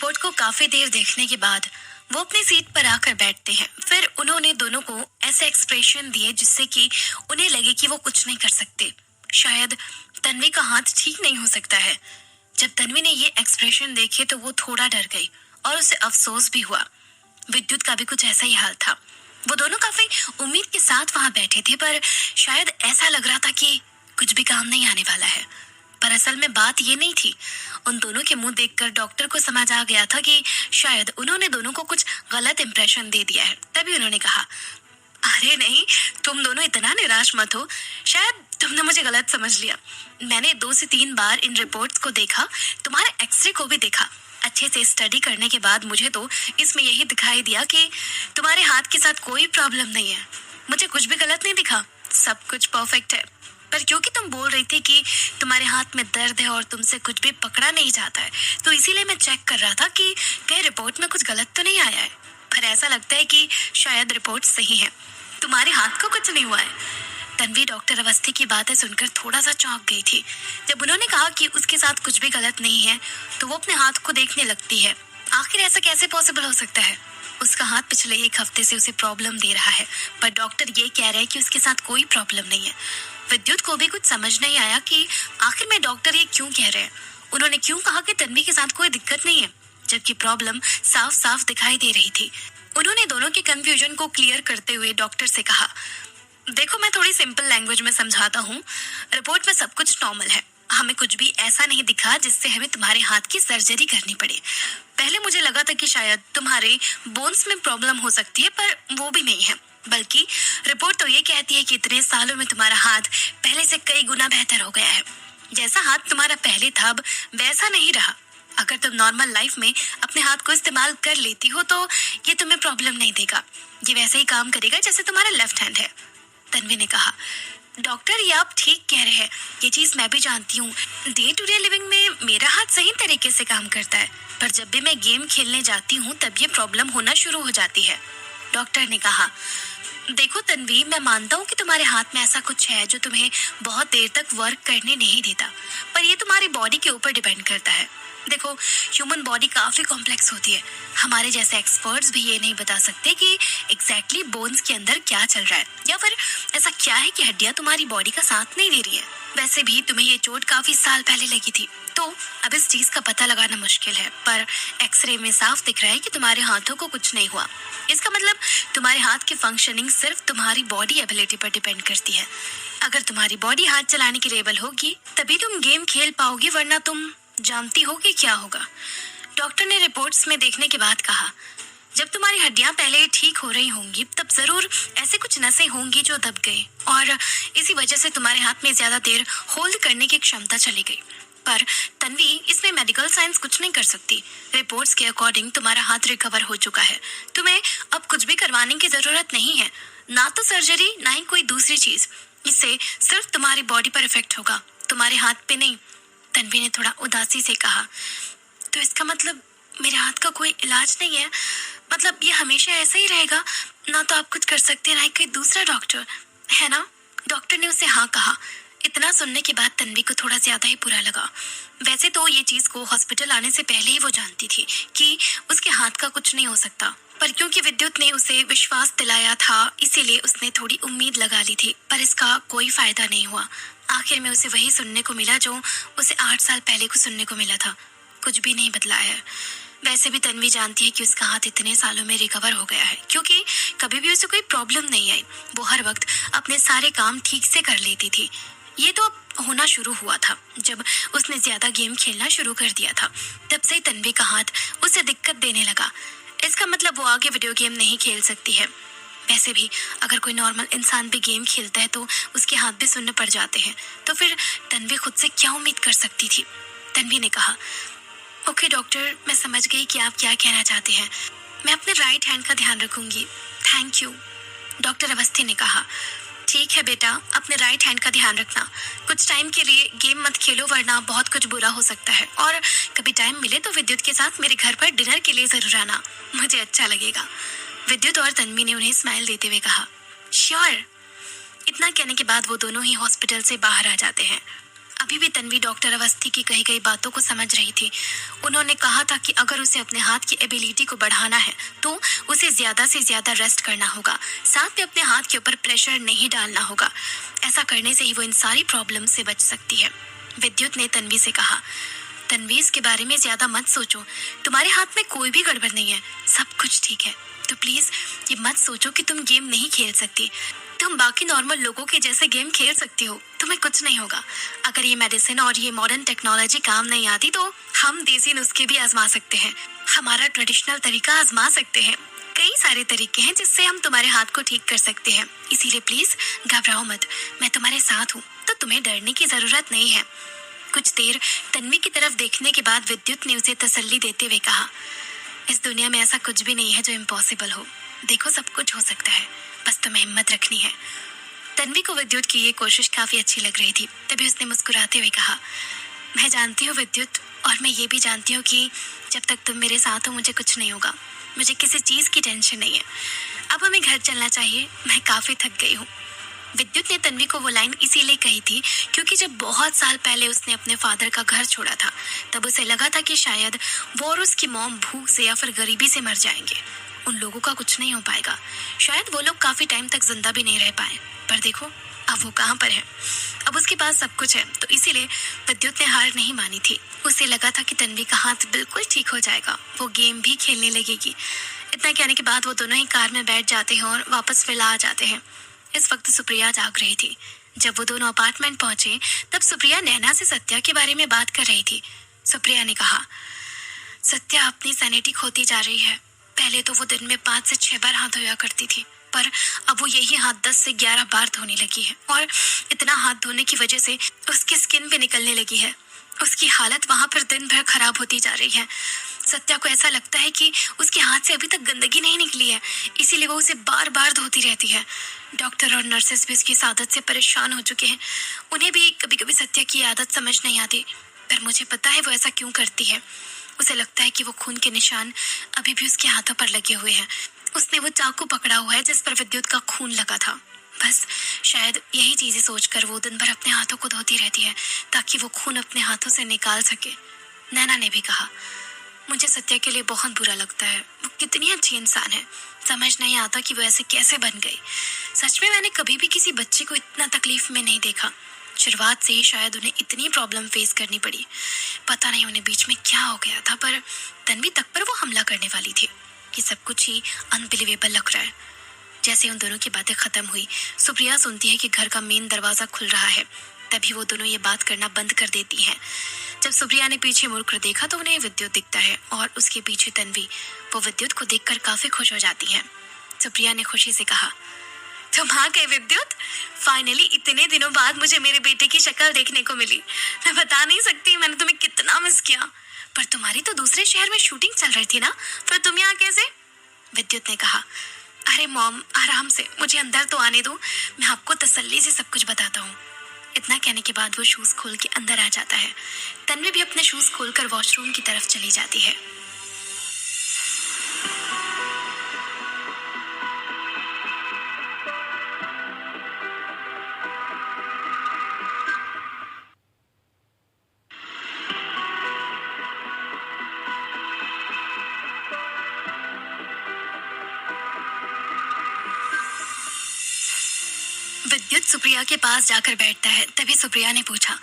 Report को काफी देर देखने के बाद वो अपनी सीट पर आकर बैठते हैं। फिर उन्होंने दोनों को ऐसे एक्सप्रेशन दिए जिससे कि उन्हें लगे कि वो कुछ नहीं कर सकते। शायद तन्वी का हाथ ठीक नहीं हो सकता है। जब तन्वी ने ये एक्सप्रेशन देखे तो वो थोड़ा डर गई और उसे अफसोस भी हुआ। विद्युत का भी कुछ ऐसा ही हाल था। वो दोनों काफी उम्मीद के साथ वहां बैठे थे, पर शायद ऐसा लग रहा था कि कुछ भी काम नहीं आने वाला है। पर असल में बात ये नहीं थी। उन दोनों के मुंह देखकर डॉक्टर को समझ आ गया था कि शायद उन्होंने दोनों को कुछ गलत इंप्रेशन दे दिया है। तभी उन्होंने कहा, अरे नहीं, तुम दोनों इतना निराश मत हो। शायद तुमने मुझे गलत समझ लिया। मैंने 2 से 3 बार इन रिपोर्ट्स को देखा, तुम्हारे एक्सरे को भी देखा। अच्छे से स्टडी करने के बाद मुझे तो इसमें यही दिखाई दिया कि तुम्हारे हाथ के साथ कोई प्रॉब्लम नहीं है। मुझे कुछ भी गलत नहीं दिखा, सब कुछ परफेक्ट है। पर क्योंकि तुम बोल रही थी कि तुम्हारे हाथ में दर्द है और तुमसे कुछ भी पकड़ा नहीं जाता है, तो इसीलिए मैं चेक कर रहा था कि कहीं रिपोर्ट में कुछ गलत तो नहीं आया है। पर ऐसा लगता है कि शायद रिपोर्ट सही है, तुम्हारे हाथ को कुछ नहीं हुआ है। तन्वी डॉक्टर अवस्थी की बातें सुनकर थोड़ा सा चौंक गई थी। जब उन्होंने कहा कि उसके साथ कुछ भी गलत नहीं है, तो वो अपने हाथ को देखने लगती है। आखिर ऐसा कैसे पॉसिबल हो सकता है? उसका हाथ पिछले 1 हफ्ते से उसे प्रॉब्लम दे रहा है, पर डॉक्टर ये कह रहे हैं कि उसके साथ कोई प्रॉब्लम नहीं है। विद्युत को भी कुछ समझ नहीं आया कि आखिर में डॉक्टर ये क्यों कह रहे हैं। उन्होंने क्यों कहा कि तन्वी के साथ कोई दिक्कत नहीं है, जबकि प्रॉब्लम साफ साफ दिखाई दे रही थी। उन्होंने दोनों के कंफ्यूजन को क्लियर करते हुए डॉक्टर से कहा, देखो, मैं थोड़ी सिंपल लैंग्वेज में समझाता हूँ। रिपोर्ट में सब कुछ नॉर्मल है। हमें कुछ भी ऐसा नहीं दिखा जिससे हमें तुम्हारे हाथ की सर्जरी करनी पड़े। पहले मुझे लगा था कि शायद तुम्हारे बोन्स में प्रॉब्लम हो सकती है, पर वो भी नहीं है। बल्कि रिपोर्ट तो ये कहती है कि इतने सालों में तुम्हारा हाथ पहले से कई गुना बेहतर हो गया है। जैसा हाथ तुम्हारा पहले था अब वैसा नहीं रहा। अगर तुम नॉर्मल लाइफ में अपने हाथ को इस्तेमाल कर लेती हो तो ये तुम्हें प्रॉब्लम नहीं देगा। ये वैसे ही काम करेगा जैसे तुम्हारा लेफ्ट हैंड है। तन्वी ने कहा, डॉक्टर ये आप ठीक कह रहे हैं, ये चीज मैं भी जानती हूँ। डे टू डे लिविंग में मेरा हाथ सही तरीके से काम करता है, पर जब भी मैं गेम खेलने जाती हूँ तब ये प्रॉब्लम होना शुरू हो जाती है। डॉक्टर ने कहा, देखो तन्वी, मैं मानता हूँ कि तुम्हारे हाथ में ऐसा कुछ है जो तुम्हें बहुत देर तक वर्क करने नहीं देता, पर ये तुम्हारी बॉडी के ऊपर डिपेंड करता है। देखो, ह्यूमन बॉडी काफी कॉम्प्लेक्स होती है। हमारे जैसे एक्सपर्ट्स भी ये नहीं बता सकते कि एग्जैक्टली बोन्स के अंदर क्या चल रहा है, या फिर ऐसा क्या है कि हड्डियां तुम्हारी बॉडी का साथ नहीं दे रही है। वैसे भी तुम्हें ये चोट काफी साल पहले लगी थी, तो अब इस चीज का पता लगाना मुश्किल है। पर एक्सरे में साफ दिख रहा है कि तुम्हारे हाथों को कुछ नहीं हुआ। इसका मतलब तुम्हारे हाथ की फंक्शनिंग सिर्फ तुम्हारी बॉडी एबिलिटी पर डिपेंड करती है। अगर तुम्हारी बॉडी हाथ चलाने की एबल होगी तभी तुम गेम खेल पाओगी, वरना तुम जानती हो कि क्या होगा। डॉक्टर ने रिपोर्ट्स में देखने के बाद कहा, जब तुम्हारी हड्डियां पहले ठीक हो रही होंगी तब जरूर ऐसे कुछ नसें होंगी जो दब गई, और इसी वजह से तुम्हारे हाथ में ज्यादा देर होल्ड करने की क्षमता चली गई। पर तन्वी, इसमें मेडिकल साइंस कुछ नहीं कर सकती। रिपोर्ट्स के अकॉर्डिंग तुम्हारा हाथ रिकवर हो चुका है। तुम्हें अब कुछ भी करवाने की जरूरत नहीं है, ना तो सर्जरी ना ही कोई दूसरी चीज। इससे सिर्फ तुम्हारी बॉडी पर इफेक्ट होगा, तुम्हारे हाथ पे नहीं। तन्वी ने थोड़ा उदासी से कहा, तो इसका मतलब मेरे हाथ का कोई इलाज नहीं है? मतलब ये हमेशा ऐसा ही रहेगा, ना तो आप कुछ कर सकते हैं ना ही कोई दूसरा डॉक्टर, है ना? डॉक्टर ने उसे हाँ कहा। इतना सुनने के बाद तन्वी को थोड़ा ज्यादा ही बुरा लगा। वैसे तो ये चीज को हॉस्पिटल आने से पहले ही वो जानती थी कि उसके हाथ का कुछ नहीं हो सकता, पर क्योंकि विद्युत ने उसे विश्वास दिलाया था इसीलिए उसने थोड़ी उम्मीद लगा ली थी। पर इसका कोई फायदा नहीं हुआ। आखिर में उसे वही सुनने को मिला जो उसे 8 साल पहले को सुनने को मिला था। कुछ भी नहीं बदला है। वैसे भी तन्वी जानती है कि उसका हाथ इतने सालों में रिकवर हो गया है, क्योंकि कभी भी उसे कोई प्रॉब्लम नहीं आई। वो हर वक्त अपने सारे काम ठीक से कर लेती थी। ये तो अब होना शुरू हुआ था जब उसने ज्यादा गेम खेलना शुरू कर दिया था। तब से ही तन्वी का हाथ उसे दिक्कत देने लगा। इसका मतलब वो आगे वीडियो गेम नहीं खेल सकती है। वैसे भी अगर कोई नॉर्मल इंसान भी गेम खेलता है तो उसके हाथ भी सुनने पड़ जाते हैं, तो फिर तन्वी खुद से क्या उम्मीद कर सकती थी? तन्वी ने कहा, ओके डॉक्टर, मैं समझ गई कि आप क्या कहना चाहते हैं। मैं अपने राइट हैंड का ध्यान रखूंगी, थैंक यू। डॉक्टर अवस्थी ने कहा, ठीक है बेटा, अपने राइट हैंड का ध्यान रखना। कुछ टाइम के लिए गेम मत खेलो, वरना बहुत कुछ बुरा हो सकता है। और कभी टाइम मिले तो विद्युत के साथ मेरे घर पर डिनर के लिए जरूर आना, मुझे अच्छा लगेगा। विद्युत और तन्वी ने उन्हें स्माइल देते हुए कहा, श्योर। इतना कहने के बाद वो दोनों ही हॉस्पिटल से बाहर आ जाते हैं। अभी भी तन्वी डॉक्टर अवस्थी की कही गई बातों को समझ रही थी। उन्होंने कहा था कि अगर उसे अपने हाथ की एबिलिटी को बढ़ाना है तो उसे ज्यादा से ज्यादा रेस्ट करना होगा, साथ में अपने हाथ के ऊपर प्रेशर नहीं डालना होगा। ऐसा करने से ही वो इन सारी प्रॉब्लम से बच सकती है। विद्युत ने तन्वी से कहा, तन्वी इसके बारे में ज्यादा मत सोचो, तुम्हारे हाथ में कोई भी गड़बड़ नहीं है, सब कुछ ठीक है। तो प्लीज ये मत सोचो कि तुम गेम नहीं खेल सकती, तुम बाकी नॉर्मल लोगों के जैसे गेम खेल सकती हो, तुम्हें कुछ नहीं होगा। अगर ये मेडिसिन और ये मॉडर्न टेक्नोलॉजी काम नहीं आती तो हम देसी नुस्खे भी आजमा सकते हैं, हमारा ट्रेडिशनल तरीका आजमा सकते हैं। कई सारे तरीके हैं जिससे हम तुम्हारे हाथ को ठीक कर सकते हैं, इसीलिए प्लीज घबराओ मत, मैं तुम्हारे साथ हूँ, तो तुम्हें डरने की जरूरत नहीं है। कुछ देर तन्वी की तरफ देखने के बाद विद्युत ने उसे तसल्ली देते हुए कहा, इस दुनिया में ऐसा कुछ भी नहीं है जो इम्पॉसिबल हो, देखो सब कुछ हो सकता है, बस तुम्हें हिम्मत रखनी है। तन्वी को विद्युत की ये कोशिश काफी अच्छी लग रही थी, तभी उसने मुस्कुराते हुए कहा, मैं जानती हूँ विद्युत, और मैं ये भी जानती हूँ कि जब तक तुम मेरे साथ हो मुझे कुछ नहीं होगा, मुझे किसी चीज की टेंशन नहीं है। अब हमें घर चलना चाहिए, मैं काफी थक गई हूँ। विद्युत ने तन्वी को वो लाइन इसीलिए कही थी क्योंकि जब बहुत साल पहले उसने अपने फादर का घर छोड़ा था तब उसे लगा था कि शायद वो और उसकी मॉम भूख से या फिर गरीबी से मर जाएंगे, उन लोगों का कुछ नहीं हो पाएगा, शायद वो लोग काफी टाइम तक जिंदा भी नहीं रह पाए। पर देखो अब वो कहाँ पर है, अब उसके पास सब कुछ है। तो इसीलिए विद्युत ने हार नहीं मानी थी। उसे लगा था कि तन्वी का हाथ बिल्कुल ठीक हो जाएगा, वो गेम भी खेलने लगेगी। इतना कहने के बाद वो दोनों ही कार में बैठ जाते हैं और वापस विला आ जाते हैं। इस वक्त सुप्रिया जाग रही थी। जब वो दोनों अपार्टमेंट पहुंचे तब सुप्रिया नैना से सत्या के बारे में बात कर रही थी। सुप्रिया ने कहा, सत्या अपनी सैनिटी खोती जा रही है। पहले तो वो दिन में 5 से 6 बार हाथ धोया करती थी, पर अब वो यही हाथ 10 से 11 बार धोने लगी है, और इतना हाथ धोने की वजह से उसकी स्किन भी निकलने लगी है। उसकी हालत वहां पर दिन भर खराब होती जा रही है। सत्या को ऐसा लगता है कि उसके हाथ से अभी तक गंदगी नहीं निकली है, इसीलिए वो उसे बार बार धोती रहती है। डॉक्टर और नर्सेस भी उसकी इस आदत से परेशान हो चुके हैं। उन्हें भी कभी कभी सत्या की आदत समझ नहीं आती, पर मुझे पता है वो ऐसा क्यों करती है। उसे लगता है कि वो खून के निशान अभी भी उसके हाथों पर लगे हुए हैं। उसने वो चाकू पकड़ा हुआ है जिस पर विद्युत का खून लगा था। बस शायद यही चीजें सोचकर वो दिन भर अपने हाथों को धोती रहती है ताकि वो खून अपने हाथों से निकाल सके। नैना ने भी कहा, मुझे सत्या के लिए बहुत बुरा लगता है, वो कितनी अच्छी इंसान है, समझ नहीं आता कि वो ऐसे कैसे बन गई। सच में मैंने कभी भी किसी बच्चे को इतना तकलीफ में नहीं देखा। शुरुआत से ही शायद उन्हें इतनी प्रॉब्लम फेस करनी पड़ी। पता नहीं उन्हें बीच में क्या हो गया था, पर तन्वी तक पर वो हमला करने वाली थी। ये सब कुछ ही अनबिलीवेबल लग रहा है। जैसे उन दोनों की बातें खत्म हुई, सुप्रिया सुनती है कि घर का मेन दरवाजा खुल रहा है। तभी वो दोनों ये बात करना बंद कर देती हैं। जब सुप्रिया ने पीछे मुड़कर देखा तो उन्हें विद्युत दिखता है और उसके पीछे तन्वी। वो विद्युत को देखकर काफी खुश हो जाती है। सुप्रिया ने खुशी से कहा, तुम आ गए विद्युत, फाइनली इतने दिनों बाद मुझे मेरे बेटे की शक्ल देखने को मिली। मैं बता नहीं सकती मैंने तुम्हें कितना मिस किया। पर तुम्हारी तो दूसरे शहर में शूटिंग चल रही थी ना, फिर तुम यहाँ कैसे? विद्युत ने कहा, अरे मॉम आराम से, मुझे अंदर तो आने दो, मैं आपको तसल्ली से सब कुछ बताता हूँ। इतना कहने के बाद वो शूज खोल के अंदर आ जाता है। तन्वी भी अपने शूज खोलकर वॉशरूम की तरफ चली जाती है। विद्युत सुप्रिया के पास जाकर बैठता है। तभी सुप्रिया ने पूछा,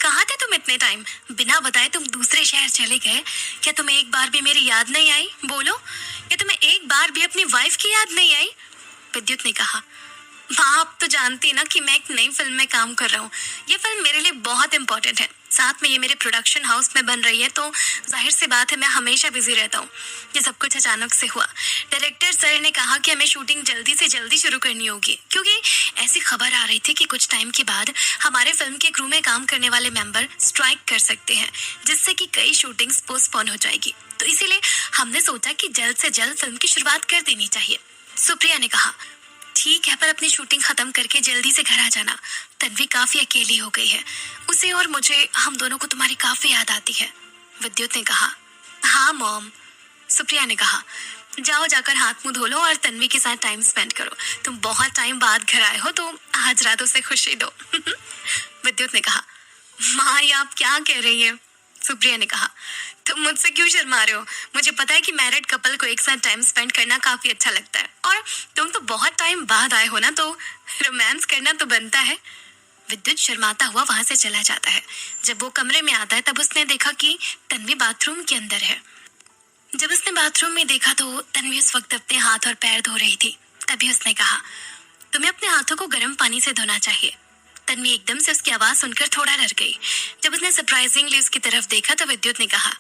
कहाँ थे तुम इतने टाइम? बिना बताए तुम दूसरे शहर चले गए। क्या तुम्हें एक बार भी मेरी याद नहीं आई? बोलो, क्या तुम्हें एक बार भी अपनी वाइफ की याद नहीं आई? विद्युत ने कहा, माँ आप तो जानती है ना कि मैं एक नई फिल्म में काम कर रहा हूँ। ये फिल्म मेरे लिए बहुत इंपॉर्टेंट है, साथ में ये मेरे प्रोडक्शन हाउस में बन रही है, तो जाहिर सी बात है मैं हमेशा बिजी रहता हूँ। ये सब कुछ अचानक से हुआ। डायरेक्टर सर ने कहा कि हमें शूटिंग जल्दी से जल्दी शुरू करनी होगी, क्योंकि ऐसी खबर आ रही थी कि कुछ टाइम के बाद हमारे फिल्म के क्रू में काम करने वाले मेंबर स्ट्राइक कर सकते हैं, जिससे कि कई शूटिंग्स पोस्टपोन हो जाएगी। तो इसीलिए हमने सोचा कि जल्द से जल्द फिल्म की शुरुआत कर देनी चाहिए। सुप्रिया ने कहा, ठीक है, पर अपनी शूटिंग खत्म करके जल्दी से घर आ जाना। तन्वी काफी अकेली हो गई है, उसे और मुझे, हम दोनों को तुम्हारी काफी याद आती है। विद्युत ने कहा, हाँ मॉम। सुप्रिया ने कहा, जाओ जाकर हाथ मुंह धो लो और तन्वी के साथ टाइम स्पेंड करो। तुम बहुत टाइम बाद घर आए हो तो आज रात उसे खुशी दो। विद्युत ने कहा, माँ, ये आप क्या कह रही हैं? सुप्रिया ने कहा। तुम मुझसे क्यों शर्मा रहे हो? मुझे पता है कि मैरिड कपल को एक साथ टाइम स्पेंड करना काफी अच्छा लगता है, और तुम तो बहुत टाइम बाद आए हो ना, तो रोमांस करना तो बनता है। विद्युत शर्माता हुआ वहां से चला जाता है। जब वो कमरे में आता है तब उसने देखा कि तन्वी बाथरूम के अंदर है। जब उसने बाथरूम में देखा तो तन्वी उस वक्त अपने हाथ और पैर धो रही थी। तभी उसने कहा, तुम्हें अपने हाथों को गर्म पानी से धोना चाहिए। तन्वी एकदम से उसकी आवाज सुनकर थोड़ा डर गई। जब उसने सरप्राइजिंगली उसकी तरफ देखा तो विद्युत ने कहा,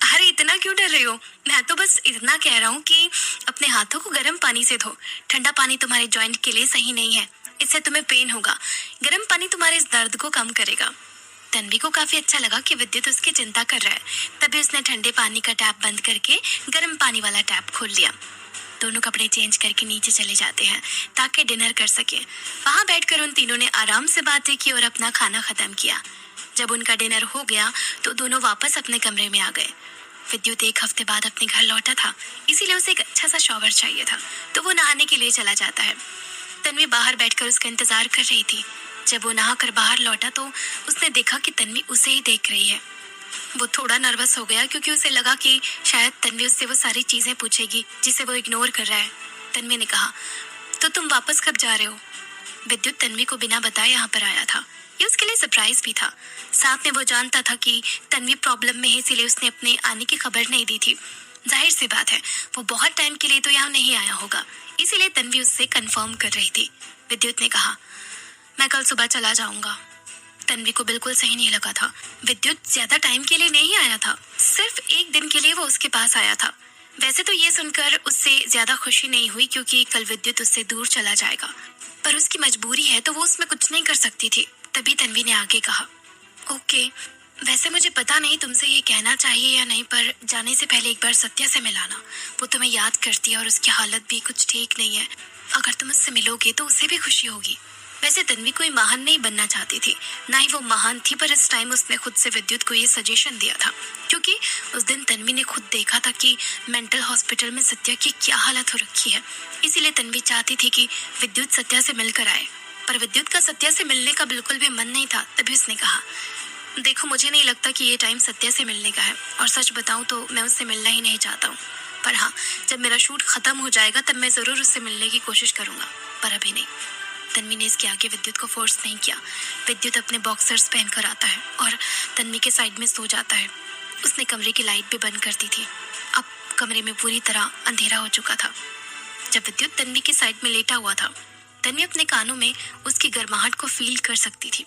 अरे इतना क्यों डर रही हो? मैं तो बस इतना कह रहा हूँ कि अपने हाथों को गर्म पानी से धो। ठंडा पानी तुम्हारे जॉइंट के लिए सही नहीं है, इससे तुम्हें पेन होगा। गर्म पानी तुम्हारे इस दर्द को कम करेगा। तन्वी को काफी अच्छा लगा कि विद्युत उसकी चिंता कर रहा है। तभी उसने ठंडे पानी का टैप बंद करके गर्म पानी वाला टैप खोल लिया। दोनों कपड़े चेंज करके नीचे चले जाते हैं ताकि डिनर कर सके। वहां बैठकर उन तीनों ने आराम से बातें की और अपना खाना खत्म किया। जब उनका डिनर हो गया तो दोनों वापस अपने कमरे में आ गए। विद्युत एक हफ्ते बाद अपने घर लौटा था, इसीलिए उसे एक अच्छा सा शॉवर चाहिए था, तो वो नहाने के लिए चला जाता है। तन्वी बाहर बैठकर उसका इंतजार कर रही थी। जब वो नहाकर बाहर लौटा तो उसने देखा कि तन्वी उसे ही देख रही है। वो थोड़ा नर्वस हो गया क्योंकि उसे लगा कि शायद तन्वी उससे वो सारी चीजें पूछेगी जिसे वो इग्नोर कर रहा है। तन्वी ने कहा, तो तुम वापस कब जा रहे हो? विद्युत तन्वी को बिना बताए यहाँ पर आया था। ये उसके लिए सरप्राइज भी था। साथ में वो जानता था कि तन्वी प्रॉब्लम में है, इसीलिए उसने अपने आने की खबर नहीं दी थी। जाहिर सी बात है, वो बहुत टाइम के लिए तो यहाँ नहीं आया होगा, इसीलिए तन्वी उससे कंफर्म कर रही थी। विद्युत ने कहा, मैं कल सुबह चला जाऊंगा। तन्वी को बिल्कुल सही नहीं लगा था। विद्युत ज्यादा टाइम के लिए नहीं आया था, सिर्फ एक दिन के लिए वो उसके पास आया था। वैसे तो ये सुनकर उससे ज्यादा खुशी नहीं हुई क्योंकि कल विद्युत उससे दूर चला जाएगा, पर उसकी मजबूरी है तो वो उसमें कुछ नहीं कर सकती थी। तभी तन्वी ने आगे कहा, ओके, वैसे मुझे पता नहीं तुमसे ये कहना चाहिए या नहीं, पर जाने से पहले एक बार सत्या से मिलाना। वो तुम्हें याद करती है और उसकी हालत भी कुछ ठीक नहीं है। अगर तुम उससे मिलोगे तो उसे भी खुशी होगी। वैसे तन्वी कोई महान नहीं बनना चाहती थी, ना ही वो महान थी, पर इस टाइम उसने खुद से विद्युत को ये सजेशन दिया था क्योंकि उस दिन तन्वी ने खुद देखा था कि मेंटल हॉस्पिटल में सत्या की क्या हालत हो रखी है। इसीलिए तन्वी चाहती थी कि विद्युत सत्या से मिलकर आए, पर विद्युत का सत्या से मिलने का बिल्कुल भी मन नहीं था। तभी उसने कहा, देखो, मुझे नहीं लगता कि ये टाइम सत्या से मिलने का है, और सच बताऊं तो मैं उससे मिलना ही नहीं चाहता हूँ। पर हाँ, जब मेरा शूट खत्म हो जाएगा तब मैं जरूर उससे मिलने की कोशिश करूंगा, पर अभी नहीं। तन्वी ने इसके आगे विद्युत को फोर्स नहीं किया। विद्युत अपने बॉक्सर्स पहनकर आता है और तन्वी के साइड में सो जाता है। उसने कमरे की लाइट भी बंद कर दी थी। अब कमरे में पूरी तरह अंधेरा हो चुका था। जब विद्युत तन्वी के साइड में लेटा हुआ था, तन्वी अपने कानों में उसकी गर्माहट को फील कर सकती थी।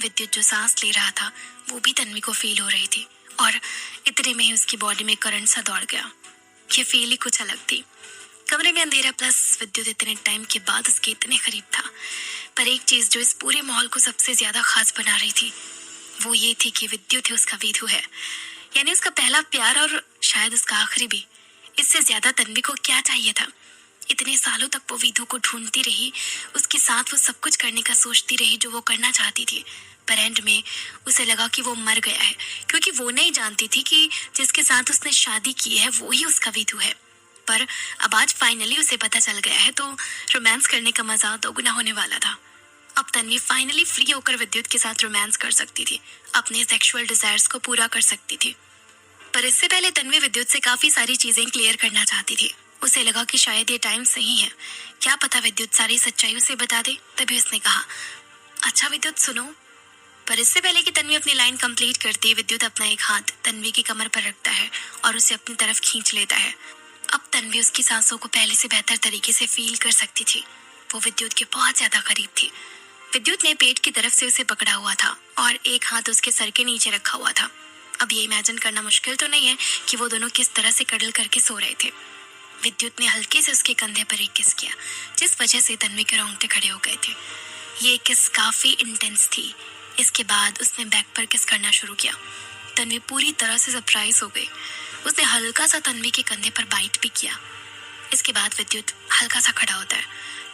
विद्युत जो सांस ले रहा था वो भी तन्वी को फील हो रही थी, और इतने में ही उसकी बॉडी में करंट सा दौड़ गया। ये फील ही कुछ अलग थी। कमरे में अंधेरा प्लस विद्युत इतने टाइम के बाद उसके इतने करीब था। पर एक चीज जो इस पूरे माहौल को सबसे ज्यादा खास बना रही थी वो ये थी कि विद्युत ही उसका विधु है, यानी उसका पहला प्यार और शायद उसका आखिरी भी। इससे ज्यादा तन्वी को क्या चाहिए था? इतने सालों तक वो विधु को ढूंढती रही, उसके साथ वो सब कुछ करने का सोचती रही जो वो करना चाहती थी, पर एंड में उसे लगा कि वो मर गया है, क्योंकि वो नहीं जानती थी कि जिसके साथ उसने शादी की है वो ही उसका विधु है। पर अब आज फाइनली उसे पता चल गया है, तो रोमांस करने का मजा दोगुना होने वाला था। अब तन्वी फाइनली फ्री होकर विद्युत के साथ रोमांस कर सकती थी, अपने सेक्सुअल डिजायर्स को पूरा कर सकती थी। पर इससे पहले तन्वी विद्युत से काफी सारी चीजें क्लियर करना चाहती थी। उसे लगा कि शायद ये टाइम सही है, क्या पता विद्युत सारी सच्चाई उसे बता दे। तभी उसने कहा, अच्छा विद्युत सुनो। पर इससे पहले कि तन्वी अपनी लाइन कंप्लीट करती, विद्युत अपना एक हाथ तन्वी की कमर पर रखता है और उसे अपनी तरफ खींच लेता है। अब तन्वी उसकी सांसों को पहले से बेहतर तरीके से फील कर सकती थी। वो विद्युत के बहुत ज्यादा करीब थी। विद्युत ने पेट की तरफ से उसे पकड़ा हुआ था और एक हाथ उसके सर के नीचे रखा हुआ था। अब ये इमेजिन करना मुश्किल तो नहीं है कि वो दोनों किस तरह से कडल करके सो रहे थे। विद्युत ने हल्के से उसके कंधे पर एक किस किया, जिस वजह से तन्वी के रोंगटे खड़े हो गए थे। ये किस काफी इंटेंस थी। इसके बाद उसने बैक पर किस करना शुरू किया। तन्वी पूरी तरह से सरप्राइज हो गई। उसने हल्का सा तन्वी के कंधे पर बाइट भी किया। इसके बाद विद्युत हल्का सा खड़ा होता है,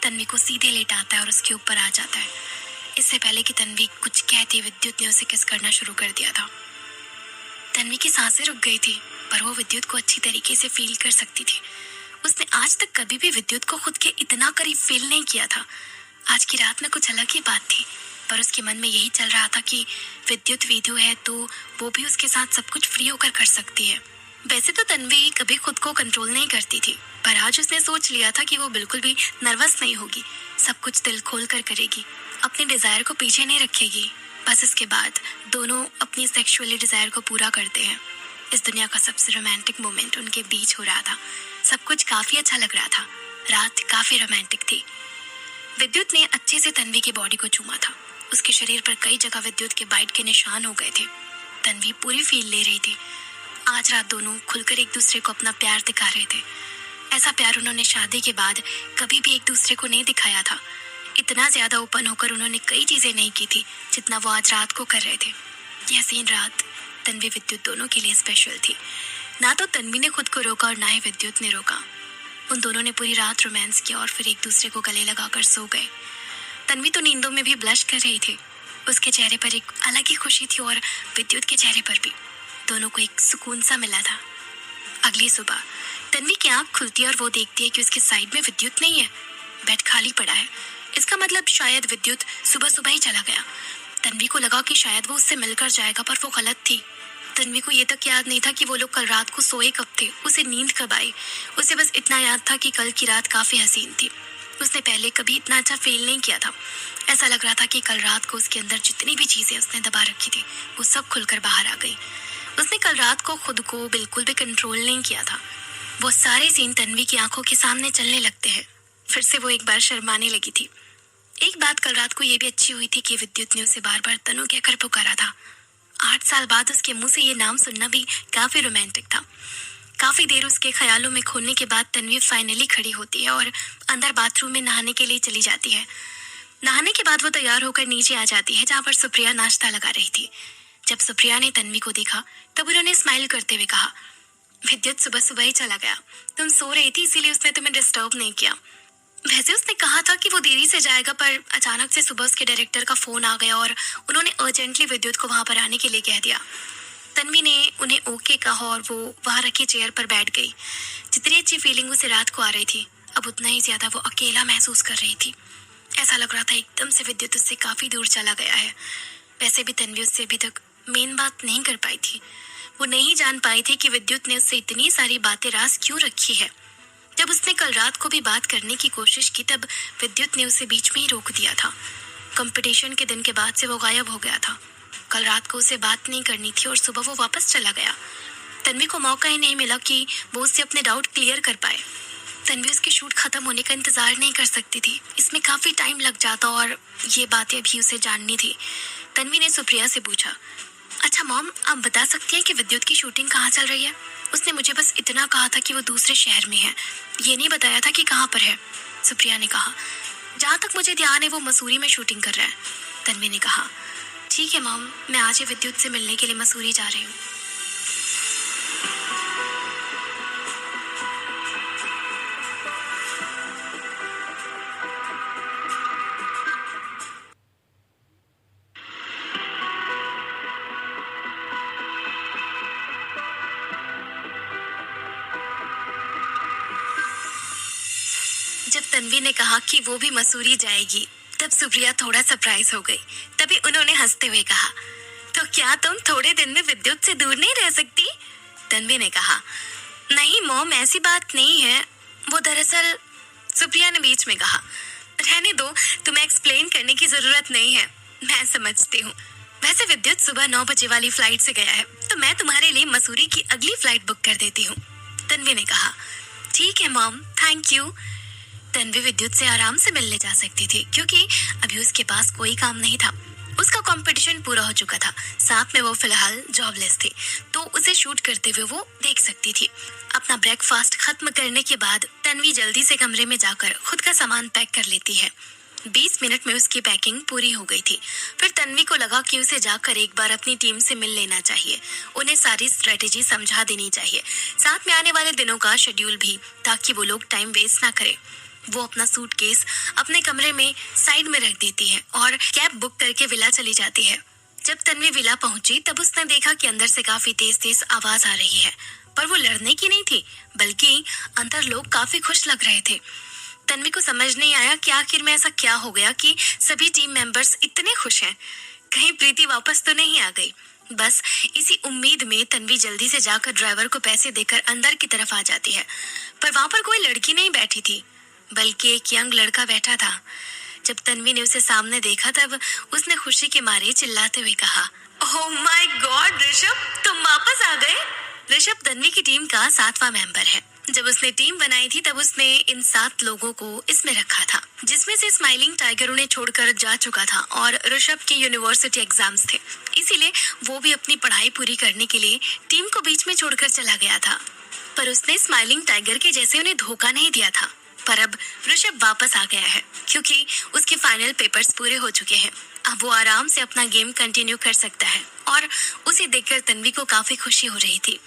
तन्वी को सीधे लेटाता है और उसके ऊपर आ जाता है। इससे पहले कि तन्वी कुछ कहती, विद्युत ने उसे किस करना शुरू कर दिया था। तन्वी की सांसें रुक गई थी, पर वो विद्युत को अच्छी तरीके से फील कर सकती थी। उसने आज तक कभी भी विद्युत को खुद के इतना करीब फील नहीं किया था। आज की रात में कुछ अलग ही बात थी। पर उसके मन में यही चल रहा था कि विद्युत विधु है तो वो भी उसके साथ सब कुछ फ्री होकर कर सकती है। वैसे तो तन्वी कभी खुद को कंट्रोल नहीं करती थी, पर आज उसने सोच लिया था कि वो बिल्कुल भी नर्वस नहीं होगी, सब कुछ दिल खोल कर करेगी, अपने डिजायर को पीछे नहीं रखेगी। बस इसके बाद दोनों अपनी सेक्सुअली डिजायर को पूरा करते हैं। इस दुनिया का सबसे रोमांटिक मोमेंट उनके बीच हो रहा था। सब कुछ काफी अच्छा लग रहा था। रात काफी रोमांटिक थी। विद्युत ने अच्छे से तन्वी की बॉडी को चूमा था। उसके शरीर पर कई जगह विद्युत के बाइट के निशान हो गए थे। तन्वी पूरी फील ले रही थी। आज रात दोनों खुलकर एक दूसरे को अपना प्यार दिखा रहे थे। ऐसा प्यार उन्होंने शादी के बाद कभी भी एक दूसरे को नहीं दिखाया था। इतना ज्यादा ओपन होकर उन्होंने कई चीजें नहीं की थी जितना वो आज रात को कर रहे थे। यह सीन रात तन्वी विद्युत दोनों के लिए स्पेशल थी। ना तो तन्वी ने खुद को रोका और ना ही विद्युत ने रोका। उन दोनों ने पूरी रात रोमांस किया और फिर एक दूसरे को गले लगाकर सो गए। तन्वी तो नींदों में भी ब्लश कर रही थी। उसके चेहरे पर एक अलग ही खुशी थी और विद्युत के चेहरे पर भी। दोनों को एक सुकून सा मिला था। अगली सुबह तन्वी की आंख खुलती है और वो देखती है कि उसके साइड में विद्युत नहीं है। बेड खाली पड़ा है। इसका मतलब शायद विद्युत सुबह सुबह ही चला गया। तन्वी को लगा कि शायद वो उससे मिलकर जाएगा, पर वो गलत थी। तन्वी को ये तक याद नहीं था कि वो लोग कल रात को सोए कब थे, उसे नींद कब आई। उसे बस इतना याद था कि कल की रात काफी हसीन थी। उसने पहले कभी इतना अच्छा फील नहीं किया था। ऐसा लग रहा था कि कल रात को उसके अंदर जितनी भी चीजें उसने दबा रखी थी वो सब खुलकर बाहर आ गई। उसने कल रात को खुद को बिल्कुल भी कंट्रोल नहीं किया था। वो सारे सीन तन्वी की आंखों के सामने चलने लगते हैं। फिर से वो एक बार शर्माने लगी थी। एक बात कल रात को ये भी अच्छी हुई थी कि विद्युत ने उसे बार बार तनु कहकर पुकारा था। 8 साल बाद उसके मुंह से ये नाम सुनना भी काफी रोमांटिक था। काफी देर उसके ख्यालों में खोने के बाद तन्वी फाइनली खड़ी होती है और अंदर बाथरूम में नहाने के लिए चली जाती है। नहाने के बाद वो तैयार होकर नीचे आ जाती है जहाँ पर सुप्रिया नाश्ता लगा रही थी। जब सुप्रिया ने तन्वी को देखा तब उन्होंने स्माइल करते हुए कहा, विद्युत सुबह सुबह ही चला गया। तुम सो रही थी इसीलिए उसने तुम्हें डिस्टर्ब नहीं किया। वैसे उसने कहा था कि वो देरी से जाएगा, पर अचानक से सुबह उसके डायरेक्टर का फोन आ गया और उन्होंने अर्जेंटली विद्युत को वहां पर आने के लिए कह दिया। तन्वी ने उन्हें ओके कहा और वो वहां रखी चेयर पर बैठ गई। जितनी अच्छी फीलिंग उसे रात को आ रही थी, अब उतना ही ज्यादा वो अकेला महसूस कर रही थी। ऐसा लग रहा था एकदम से विद्युत उससे काफी दूर चला गया है। वैसे भी तन्वी उससे अभी तक मेन बात नहीं कर पाई थी। वो नहीं जान पाई थी कि विद्युत ने उससे इतनी सारी बातें राज क्यों रखी है। जब उसने कल रात को भी बात करने की कोशिश की तब विद्युत ने उसे बीच में ही रोक दिया था। कंपटीशन के दिन के बाद से वो गायब हो गया था। कल रात को उसे बात नहीं करनी थी और सुबह वो वापस चला गया। तन्वी को मौका ही नहीं मिला कि वो उससे अपने डाउट क्लियर कर पाए। तन्वी उसके शूट खत्म होने का इंतजार नहीं कर सकती थी। इसमें काफी टाइम लग जाता और ये बातें भी उसे जाननी थी। तन्वी ने सुप्रिया से पूछा, अच्छा मॉम, आप बता सकती हैं कि विद्युत की शूटिंग कहाँ चल रही है? उसने मुझे बस इतना कहा था कि वो दूसरे शहर में है, ये नहीं बताया था कि कहाँ पर है। सुप्रिया ने कहा, जहाँ तक मुझे ध्यान है वो मसूरी में शूटिंग कर रहा है। तन्वी ने कहा, ठीक है मॉम, मैं आज ही विद्युत से मिलने के लिए मसूरी जा रही हूँ। जब तन्वी ने कहा कि वो भी मसूरी जाएगी तब सुप्रिया थोड़ा सरप्राइज हो गई। तभी उन्होंने हंसते हुए कहा, तो क्या तुम थोड़े दिन में विद्युत से दूर नहीं रह सकती? तन्वी ने कहा, नहीं मॉम, ऐसी बात नहीं है। वो दरअसल, सुप्रिया ने बीच में कहा, रहने दो, तुम्हें एक्सप्लेन करने की जरूरत नहीं है, मैं समझती हूँ। वैसे विद्युत सुबह 9 बजे वाली फ्लाइट से गया है, तो मैं तुम्हारे लिए मसूरी की अगली फ्लाइट बुक कर देती हूँ। तन्वी ने कहा, ठीक है मॉम, थैंक यू। तन्वी विद्युत से आराम से मिलने जा सकती थी क्योंकि अभी उसके पास कोई काम नहीं था। उसका कंपटीशन पूरा हो चुका था, साथ में वो फिलहाल जॉबलेस थी, तो उसे शूट करते हुए वो देख सकती थी। अपना ब्रेकफास्ट खत्म करने के बाद तन्वी जल्दी से कमरे में जाकर खुद का सामान पैक कर लेती है। 20 मिनट में उसकी पैकिंग पूरी हो गई थी। फिर तन्वी को लगा कि उसे जाकर एक बार अपनी टीम से मिल लेना चाहिए, उन्हें सारी स्ट्रेटेजी समझा देनी चाहिए, साथ में आने वाले दिनों का शेड्यूल भी, ताकि वो लोग टाइम वेस्ट ना करें। वो अपना सूटकेस अपने कमरे में साइड में रख देती है और कैब बुक करके विला चली जाती है। जब तन्वी विला पहुंची तब उसने देखा कि अंदर से काफी तेज तेज आवाज आ रही है, पर वो लड़ने की नहीं थी, बल्कि अंदर लोग काफी खुश लग रहे थे। तन्वी को समझ नहीं आया कि आखिर में ऐसा क्या हो गया कि सभी टीम मेंबर्स इतने खुश हैं। कहीं प्रीति वापस तो नहीं आ गई। बस इसी उम्मीद में तन्वी जल्दी से जाकर ड्राइवर को पैसे देकर अंदर की तरफ आ जाती है। पर वहां पर कोई लड़की नहीं बैठी थी, बल्कि एक यंग लड़का बैठा था। जब तन्वी ने उसे सामने देखा तब उसने खुशी के मारे चिल्लाते हुए कहा, ओह माय गॉड ऋषभ, तुम वापस आ गए। ऋषभ तन्वी की टीम का 7वां मेंबर है। जब उसने टीम बनाई थी तब उसने इन 7 लोगों को इसमें रखा था, जिसमें से स्माइलिंग टाइगर उन्हें छोड़कर जा चुका था और ऋषभ के यूनिवर्सिटी एग्जाम्स थे, इसीलिए वो भी अपनी पढ़ाई पूरी करने के लिए टीम को बीच में छोड़कर चला गया था। पर उसने स्माइलिंग टाइगर के जैसे उन्हें धोखा नहीं दिया था। पर अब ऋषभ वापस आ गया है क्योंकि उसके फाइनल पेपर्स पूरे हो चुके हैं। अब वो आराम से अपना गेम कंटिन्यू कर सकता है और उसे देखकर तन्वी को काफी खुशी हो रही थी।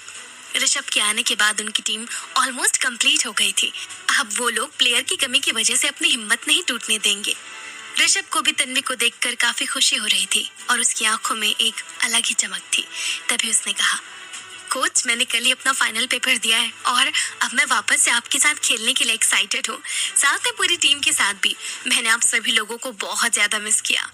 ऋषभ के आने के बाद उनकी टीम ऑलमोस्ट कंप्लीट हो गई थी। अब वो लोग प्लेयर की कमी की वजह से अपनी हिम्मत नहीं टूटने देंगे। ऋषभ को भी तन्वी को देखकर काफी खुशी हो रही थी और उसकी आंखों में एक अलग ही चमक थी। तभी उसने कहा, कोच मैंने कल ही अपना फाइनल पेपर दिया है और अब मैं वापस से आपके साथ खेलने के लिए एक्साइटेड हूँ, साथ में पूरी टीम के साथ भी। मैंने आप सभी लोगों को बहुत ज्यादा मिस किया।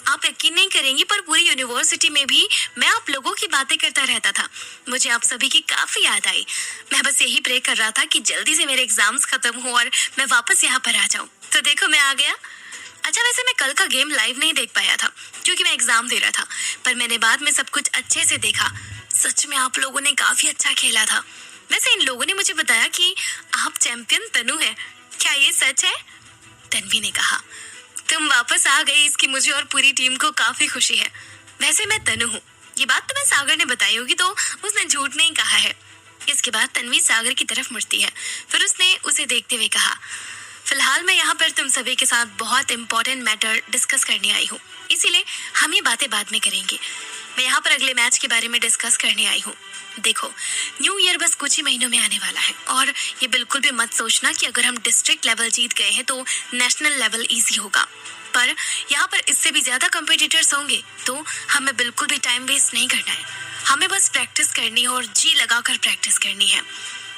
आप यकीन नहीं करेंगी पर पूरी यूनिवर्सिटी में भी मैं आप लोगों की बातें करता रहता था। मुझे आप सभी की काफी याद आई। मैं बस यही प्रे कर रहा था कि जल्दी से मेरे एग्जाम्स खत्म हो और मैं वापस यहाँ पर आ जाऊँ। तो देखो मैं आ गया। अच्छा वैसे मैं कल का गेम लाइव नहीं देख पाया था क्योंकि मैं एग्जाम दे रहा था, पर मैंने बाद में सब कुछ अच्छे से देखा। सच में आप लोगों ने काफी अच्छा खेला था। वैसे इन लोगों ने मुझे बताया कि आप चैंपियन तनु है, क्या ये सच है? तन्वी ने कहा, तुम वापस आ गई इसकी मुझे और पूरी टीम को काफी खुशी है। वैसे मैं तनु हूँ, ये बात तुम्हें सागर ने बताई होगी तो उसने झूठ नहीं कहा है। इसके बाद तन्वी सागर की तरफ मुड़ती है, फिर उसने उसे देखते हुए कहा, फिलहाल मैं यहाँ पर तुम सभी के साथ बहुत इंपॉर्टेंट मैटर डिस्कस करने आई हूँ, इसीलिए हम ये बातें बाद में करेंगे। मैं यहाँ पर अगले मैच के बारे में डिस्कस करने आई हूँ। देखो न्यू ईयर बस कुछ ही महीनों में आने वाला है और ये बिल्कुल भी मत सोचना कि अगर हम डिस्ट्रिक्ट लेवल जीत गए हैं तो नेशनल लेवल इजी होगा। पर यहाँ पर इससे भी ज्यादा कंपटीटर्स होंगे, तो हमें बिल्कुल भी टाइम वेस्ट नहीं करना है। हमें बस प्रैक्टिस करनी है और जी लगाकर प्रैक्टिस करनी है।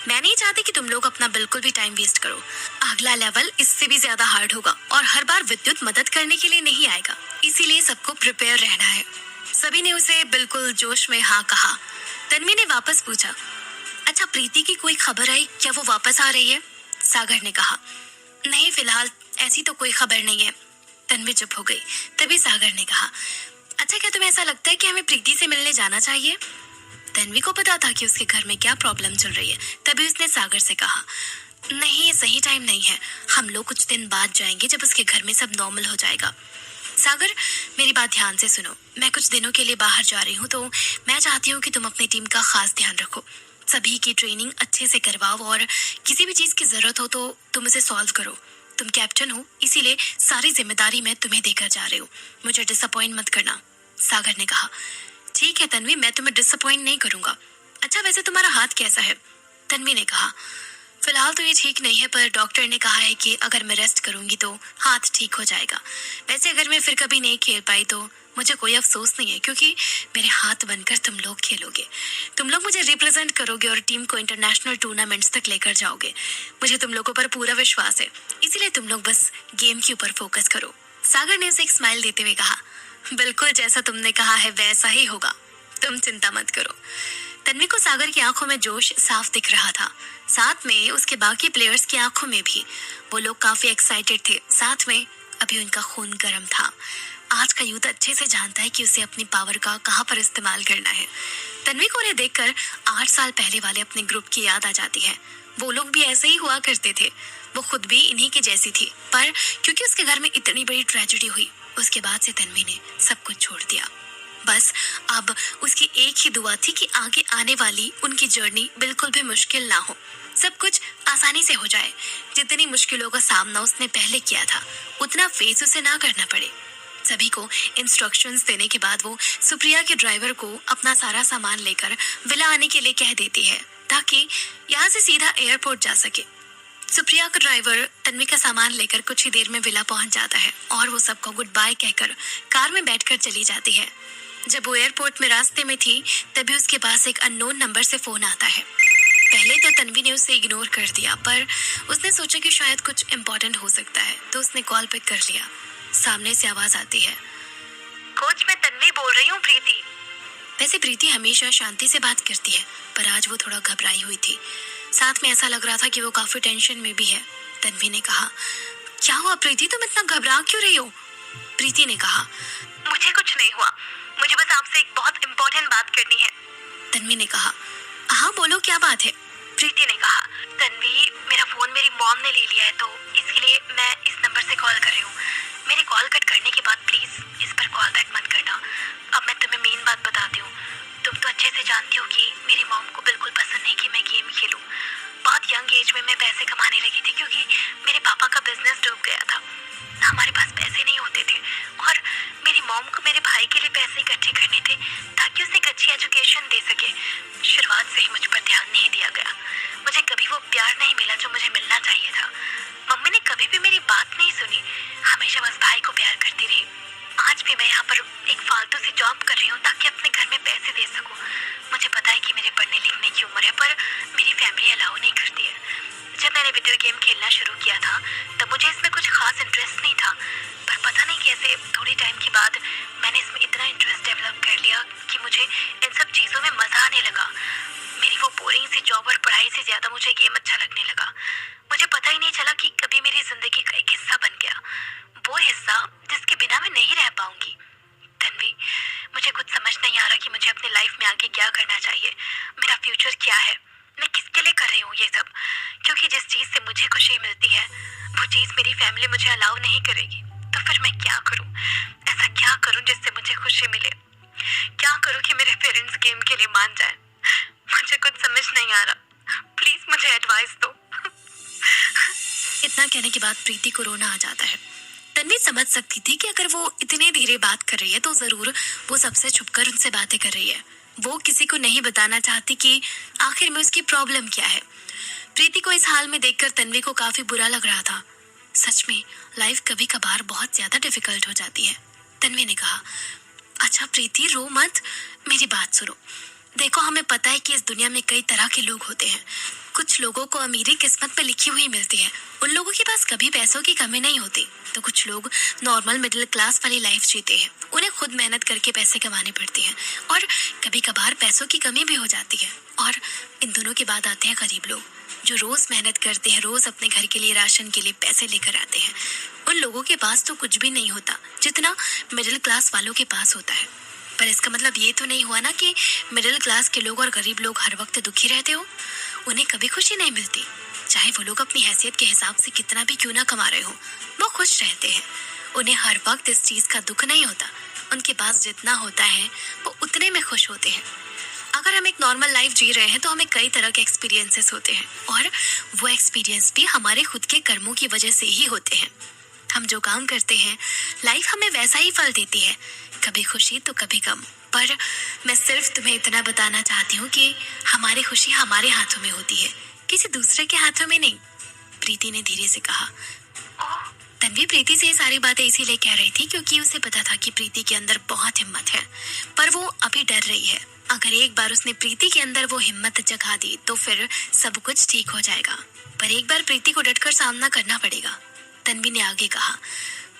मैं नहीं चाहती कि तुम लोग अपना बिल्कुल भी टाइम वेस्ट करो। अगला लेवल इससे भी ज्यादा हार्ड होगा और हर बार विद्युत मदद करने के लिए नहीं आएगा, इसीलिए सबको प्रिपेयर रहना है। सभी ने उसे बिल्कुल जोश में हाँ कहा। तन्वी ने वापस पूछा, अच्छा प्रीति की कोई खबर आई, क्या वो वापस आ रही है? सागर ने कहा, नहीं फिलहाल ऐसी तो कोई खबर नहीं है। तन्वी चुप हो गई। तभी सागर ने कहा, अच्छा क्या तुम्हें ऐसा लगता है कि हमें प्रीति से मिलने जाना चाहिए? तन्वी को पता था कि उसके घर में क्या प्रॉब्लम चल रही है, तभी उसने सागर से कहा, नहीं ये सही टाइम नहीं है, हम लोग कुछ दिन बाद जाएंगे जब उसके घर में सब नॉर्मल हो जाएगा। सागर मेरी बात ध्यान से सुनो, मैं कुछ दिनों के लिए बाहर जा रही हूँ तो मैं चाहती हूँ कि तुम अपनी टीम का खास ध्यान रखो, सभी की ट्रेनिंग अच्छे से करवाओ और किसी भी चीज की जरूरत हो तो तुम उसे सॉल्व करो। तुम कैप्टन हो इसीलिए सारी जिम्मेदारी मैं तुम्हें देकर जा रही हूँ, मुझे डिसअपॉइंट मत करना। सागर ने कहा, ठीक है तन्वी, मैं तुम्हें डिसअपॉइंट नहीं करूंगा। अच्छा वैसे तुम्हारा हाथ कैसा है? तन्वी ने कहा, फिलहाल तो ये ठीक नहीं है, पर डॉक्टर ने कहा है कि अगर मैं रेस्ट करूंगी तो हाथ ठीक हो जाएगा। वैसे अगर मैं फिर कभी नहीं खेल पाई तो मुझे कोई अफसोस नहीं है, क्योंकि मेरे हाथ बनकर तुम लोग खेलोगे। तुम लोग मुझे रिप्रेजेंट करोगे और टीम को इंटरनेशनल टूर्नामेंट्स तक लेकर जाओगे। मुझे तुम लोगों पर पूरा विश्वास है, इसीलिए तुम लोग बस गेम के ऊपर फोकस करो। सागर ने उसे एक स्माइल देते हुए कहा, बिल्कुल जैसा तुमने कहा है वैसा ही होगा, तुम चिंता मत करो। तन्वी को सागर की आंखों में जोश साफ दिख रहा था, साथ में उसके बाकी प्लेयर्स की आंखों में भी। वो लोग काफी एक्साइटेड थे, साथ में अभी उनका खून गर्म था। आज का यूथ अच्छे से जानता है कि उसे अपनी पावर का कहाँ पर इस्तेमाल करना है। तन्वी को उन्हें देखकर 8 साल पहले वाले अपने ग्रुप की याद आ जाती है। वो लोग भी ऐसे ही हुआ करते थे, वो खुद भी इन्हीं की जैसी थी, पर क्योंकि उसके घर में इतनी बड़ी ट्रेजेडी हुई, उसके बाद से तन्वी ने सब कुछ छोड़ दिया। बस अब उसकी एक ही दुआ थी कि आगे आने वाली उनकी जर्नी बिल्कुल भी मुश्किल ना हो, सब कुछ आसानी से हो जाए। जितनी मुश्किलों का सामना उसने पहले किया था उतना फेस उसे ना करना पड़े। सभी को इंस्ट्रक्शंस देने के बाद वो सुप्रिया के ड्राइवर को अपना सारा सामान लेकर विला आने के लिए कह देती है, ताकि यहाँ से सीधा एयरपोर्ट जा सके। सुप्रिया का ड्राइवर तन्वी का सामान लेकर कुछ ही देर में विला पहुंच जाता है और वो सबको गुड बाय कहकर कार में बैठकर चली जाती है। जब वो एयरपोर्ट में रास्ते में थी तभी उसके पास एक अननोन नंबर से फोन आता है। पहले तो तन्वी ने उसे इग्नोर कर दिया, पर उसने सोचा कि शायद कुछ इम्पोर्टेंट हो सकता है, तो उसने कॉल पिक कर लिया। सामने से आवाज आती है, कोच मैं तन्वी बोल रही हूँ प्रीति। वैसे प्रीति हमेशा शांति से बात करती है, पर आज वो थोड़ा घबराई हुई थी। साथ में ऐसा लग रहा था कि वो काफी टेंशन में भी है। तन्वी ने कहा, क्या हुआ प्रीति, तुम इतना घबरा क्यों रही हो? प्रीति ने कहा, मुझे कुछ नहीं हुआ, मुझे बस आपसे एक बहुत इम्पोर्टेंट बात करनी है। तन्वी ने कहा, हाँ बोलो, क्या बात है? प्रीति ने कहा, तन्वी मेरा फोन मेरी मॉम ने ले लिया है, तो इसके लिए मैं इस नंबर से कॉल कर रही हूँ। मेरी कॉल कट करने के बाद प्लीज इस पर कॉल बैक मत करना। अब मैं तुम्हें मेन बात बताती हूँ। तुम तो अच्छे से जानती हो कि मेरी मॉम को बिल्कुल पसंद नहीं कि मैं गेम खेलूं। बहुत यंग एज में मैं पैसे कमाने लगी थी, क्योंकि मेरे पापा का बिजनेस डूब गया था। हमारे पास पैसे नहीं होते थे और मेरी मॉम को मेरे भाई के लिए पैसे इकट्ठे करने थे, ताकि उसे एक अच्छी एजुकेशन दे सके। शुरुआत से ही मुझ पर ध्यान नहीं दिया गया। मुझे कभी वो प्यार नहीं मिला जो मुझे मिलना चाहिए था। मम्मी ने कभी भी मेरी बात नहीं सुनी, हमेशा बस भाई को प्यार करती रही। आज भी मैं यहाँ पर एक फालतू सी जॉब कर रही हूँ, ताकि अपने घर में पैसे दे सकूँ। मुझे पता है कि मेरे पढ़ने लिखने की उम्र है, पर मेरी फैमिली अलाउ नहीं करती है। जब मैंने वीडियो गेम खेलना शुरू किया था, तब मुझे इसमें कुछ खास इंटरेस्ट नहीं था, पर पता नहीं कैसे थोड़ी टाइम के बाद मैंने इसमें इतना इंटरेस्ट डेवलप कर लिया कि मुझे इन सब चीज़ों में मज़ा आने लगा। मेरी वो बोरिंग सी जॉब और पढ़ाई से ज़्यादा मुझे गेम अच्छा लगने लगा। मुझे पता ही नहीं चला कि कभी मेरी ज़िंदगी का एक हिस्सा बन गया, वो हिस्सा जिसके बिना मैं नहीं रह पाऊंगी। तन्वी, मुझे कुछ समझ नहीं आ रहा कि मुझे अपनी लाइफ में आगे क्या करना चाहिए। मेरा फ्यूचर क्या है, मैं किसके लिए कर रही हूँ ये सब? क्योंकि जिस चीज़ से मुझे खुशी मिलती है, वो चीज़ मेरी फैमिली मुझे अलाउ नहीं करेगी। तो फिर मैं क्या करूँ? ऐसा क्या करूँ जिससे मुझे खुशी मिले? क्या करूँ कि मेरे पेरेंट्स गेम के लिए मान जाए? मुझे कुछ समझ नहीं आ रहा, प्लीज मुझे एडवाइस दो। इतना कहने के बाद प्रीति को रोना आ जाता है। तन्वी समझ सकती थी कि अगर वो इतने धीरे बात कर रही है तो जरूर वो सबसे छुपकर उनसे बातें कर रही है। वो किसी को नहीं बताना चाहती कि आखिर में उसकी प्रॉब्लम क्या है। प्रीति को इस हाल में देखकर तन्वी को काफी बुरा लग रहा था। सच में लाइफ कभी कभार बहुत ज्यादा डिफिकल्ट हो जाती है। तन्वी ने कहा, अच्छा प्रीति रो मत, मेरी बात सुनो। देखो, हमें पता है कि इस दुनिया में कई तरह के लोग होते हैं। कुछ लोगों को अमीरी किस्मत पे लिखी हुई मिलती है, उन लोगों के पास कभी पैसों की कमी नहीं होती। तो कुछ लोग नॉर्मल मिडिल क्लास वाली लाइफ जीते हैं, उन्हें खुद मेहनत करके पैसे कमाने पड़ते हैं और कभी कभार पैसों की कमी भी हो जाती है। और इन दोनों के बाद आते हैं गरीब लोग, जो रोज मेहनत करते हैं, रोज अपने घर के लिए राशन के लिए पैसे लेकर आते हैं। उन लोगों के पास तो कुछ भी नहीं होता जितना मिडिल क्लास वालों के पास होता है। पर इसका मतलब ये तो नहीं हुआ ना कि मिडिल क्लास के लोग और गरीब लोग हर वक्त दुखी रहते हो। उन्हें कभी खुशी नहीं मिलती, चाहे वो लोग अपनी हैसियत के हिसाब से कितना भी क्यों ना कमा रहे हो, वो खुश रहते हैं। उन्हें हर वक्त इस चीज का दुख नहीं होता। उनके पास जितना होता है वो उतने में खुश होते हैं। अगर हम एक नॉर्मल लाइफ जी रहे हैं तो हमें कई तरह के एक्सपीरियंसेस होते हैं और वो एक्सपीरियंस भी हमारे खुद के कर्मों की वजह से ही होते हैं। हम जो काम करते हैं, लाइफ हमें वैसा ही फल देती है, कभी खुशी तो कभी गम। पर मैं सिर्फ तुम्हें इतना बताना चाहती हूँ कि हमारी खुशी हमारे हाथों में होती है, किसी दूसरे के हाथों में नहीं। प्रीति ने धीरे से कहा। तन्वी प्रीति से ये सारी बातें इसीलिए कह रही थी क्योंकि उसे पता था कि प्रीति के अंदर बहुत हिम्मत है, पर वो अभी डर रही है। अगर एक बार उसने प्रीति के अंदर वो हिम्मत जगा दी तो फिर सब कुछ ठीक हो जाएगा। पर एक बार प्रीति को डटकर सामना करना पड़ेगा। तन्वी ने आगे कहा,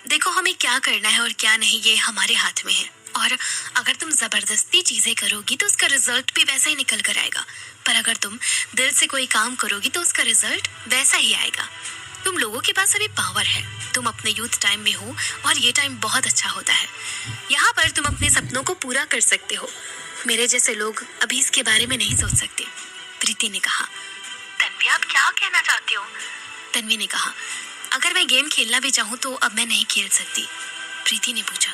देखो, हमें क्या करना है और क्या नहीं ये हमारे हाथ में है। और अगर तुम जबरदस्ती चीजें करोगी तो उसका रिजल्ट भी वैसा ही निकल कर आएगा। पर अगर तुम दिल से कोई काम करोगी तो उसका रिजल्ट वैसा ही आएगा। तुम लोगों के पास अभी पावर है, तुम अपने यूथ टाइम में हो और ये टाइम बहुत अच्छा होता है। यहाँ पर तुम अपने सपनों को पूरा कर सकते हो। मेरे जैसे लोग अभी इसके बारे में नहीं सोच सकते। प्रीति ने कहा। तन्वी, आप क्या कहना चाहती हो? तन्वी ने कहा, अगर मैं गेम खेलना भी चाहूँ तो अब मैं नहीं खेल सकती। प्रीति ने पूछा,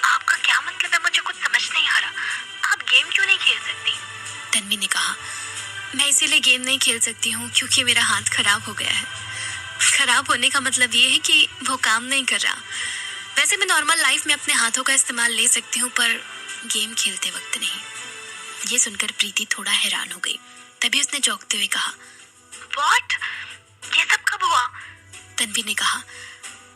आपका क्या मतलब है? मुझे कुछ समझ नहीं आ रहा। आप गेम क्यों नहीं खेल सकती? तन्वी ने कहा, मैं इसीलिए गेम नहीं खेल सकती हूँ क्योंकि मेरा हाथ खराब हो गया है। खराब होने का मतलब ये है कि वो काम नहीं कर रहा। वैसे मैं नॉर्मल लाइफ में अपने हाथों का इस्तेमाल ले सकती हूँ, पर गेम खेलते वक्त नहीं। ये सुनकर प्रीति थोड़ा हैरान हो गई। तभी उसने चौंकते हुए कहा, व्हाट? ये सब कब हुआ? तन्वी ने कहा,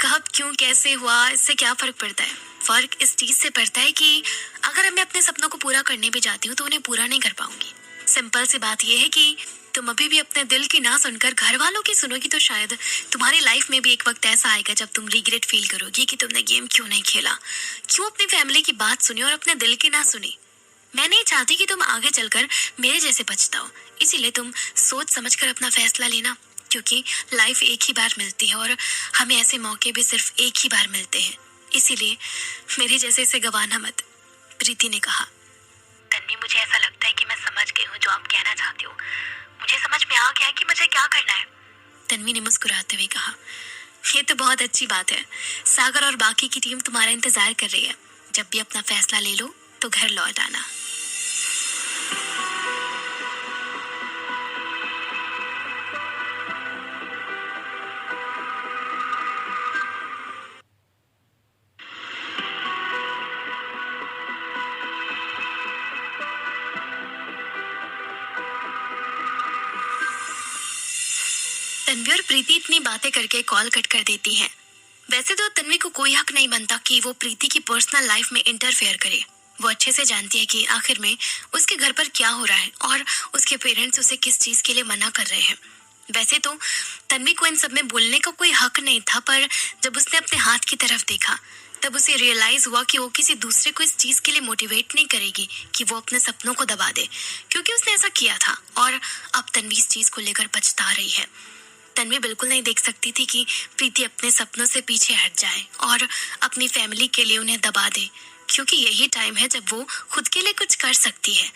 कब, क्यों, कैसे हुआ, इससे क्या फर्क पड़ता है? फर्क इस चीज से पड़ता है कि अगर मैं अपने सपनों को पूरा करने भी जाती हूँ तो उन्हें पूरा नहीं कर पाऊंगी। सिंपल सी बात यह है कि तुम अभी भी अपने दिल की ना सुनकर घर वालों की सुनोगी तो शायद तुम्हारी लाइफ में भी एक वक्त ऐसा आएगा जब तुम रिग्रेट फील करोगी कि तुमने गेम क्यों नहीं खेला, क्यों अपनी फैमिली की बात सुनी और अपने दिल की ना सुनी। मैं नहीं चाहती कि तुम आगे चलकर मेरे जैसे पछताओ, इसीलिए तुम सोच समझकर अपना फैसला लेना, क्योंकि लाइफ एक ही बार मिलती है और हमें ऐसे मौके भी सिर्फ एक ही बार मिलते हैं। इसीलिए मेरे जैसे इसे गवाना मत, प्रीति ने कहा। तन्वी, मुझे ऐसा लगता है कि मैं समझ गई हूँ जो आप कहना चाहती हो। मुझे समझ में आ गया है कि मुझे क्या करना है, तन्वी ने मुस्कुराते हुए कहा। ये तो बहुत अच्छी बात है। सागर और बाकी की टीम तुम्हारा इंतजार कर रही है। जब भी अपना फैसला ले लो तो घर लौट आना। तन्वी और प्रीति इतनी बातें करके कॉल कट कर देती हैं। वैसे तो तन्वी को कोई हक नहीं बनता कि वो प्रीति की पर्सनल लाइफ में इंटरफेयर करे। वो अच्छे से जानती है कि आखिर में उसके घर पर क्या हो रहा है और उसके पेरेंट्स उसे किस चीज के लिए मना कर रहे हैं। वैसे तो तन्वी को इन सब में बोलने का कोई हक नहीं था, पर जब उसने अपने हाथ की तरफ देखा तब उसे रियलाइज हुआ कि वो किसी दूसरे को इस चीज के लिए मोटिवेट नहीं करेगी कि वो अपने सपनों को दबा दे, क्योंकि उसने ऐसा किया था और अब तन्वी इस चीज को लेकर पछता रही है। तन्वी बिल्कुल नहीं देख सकती थी कि प्रीति अपने सपनों से पीछे हट जाए और अपनी फैमिली के लिए उन्हें दबा दे, क्योंकि यही टाइम है जब वो खुद के लिए कुछ कर सकती है।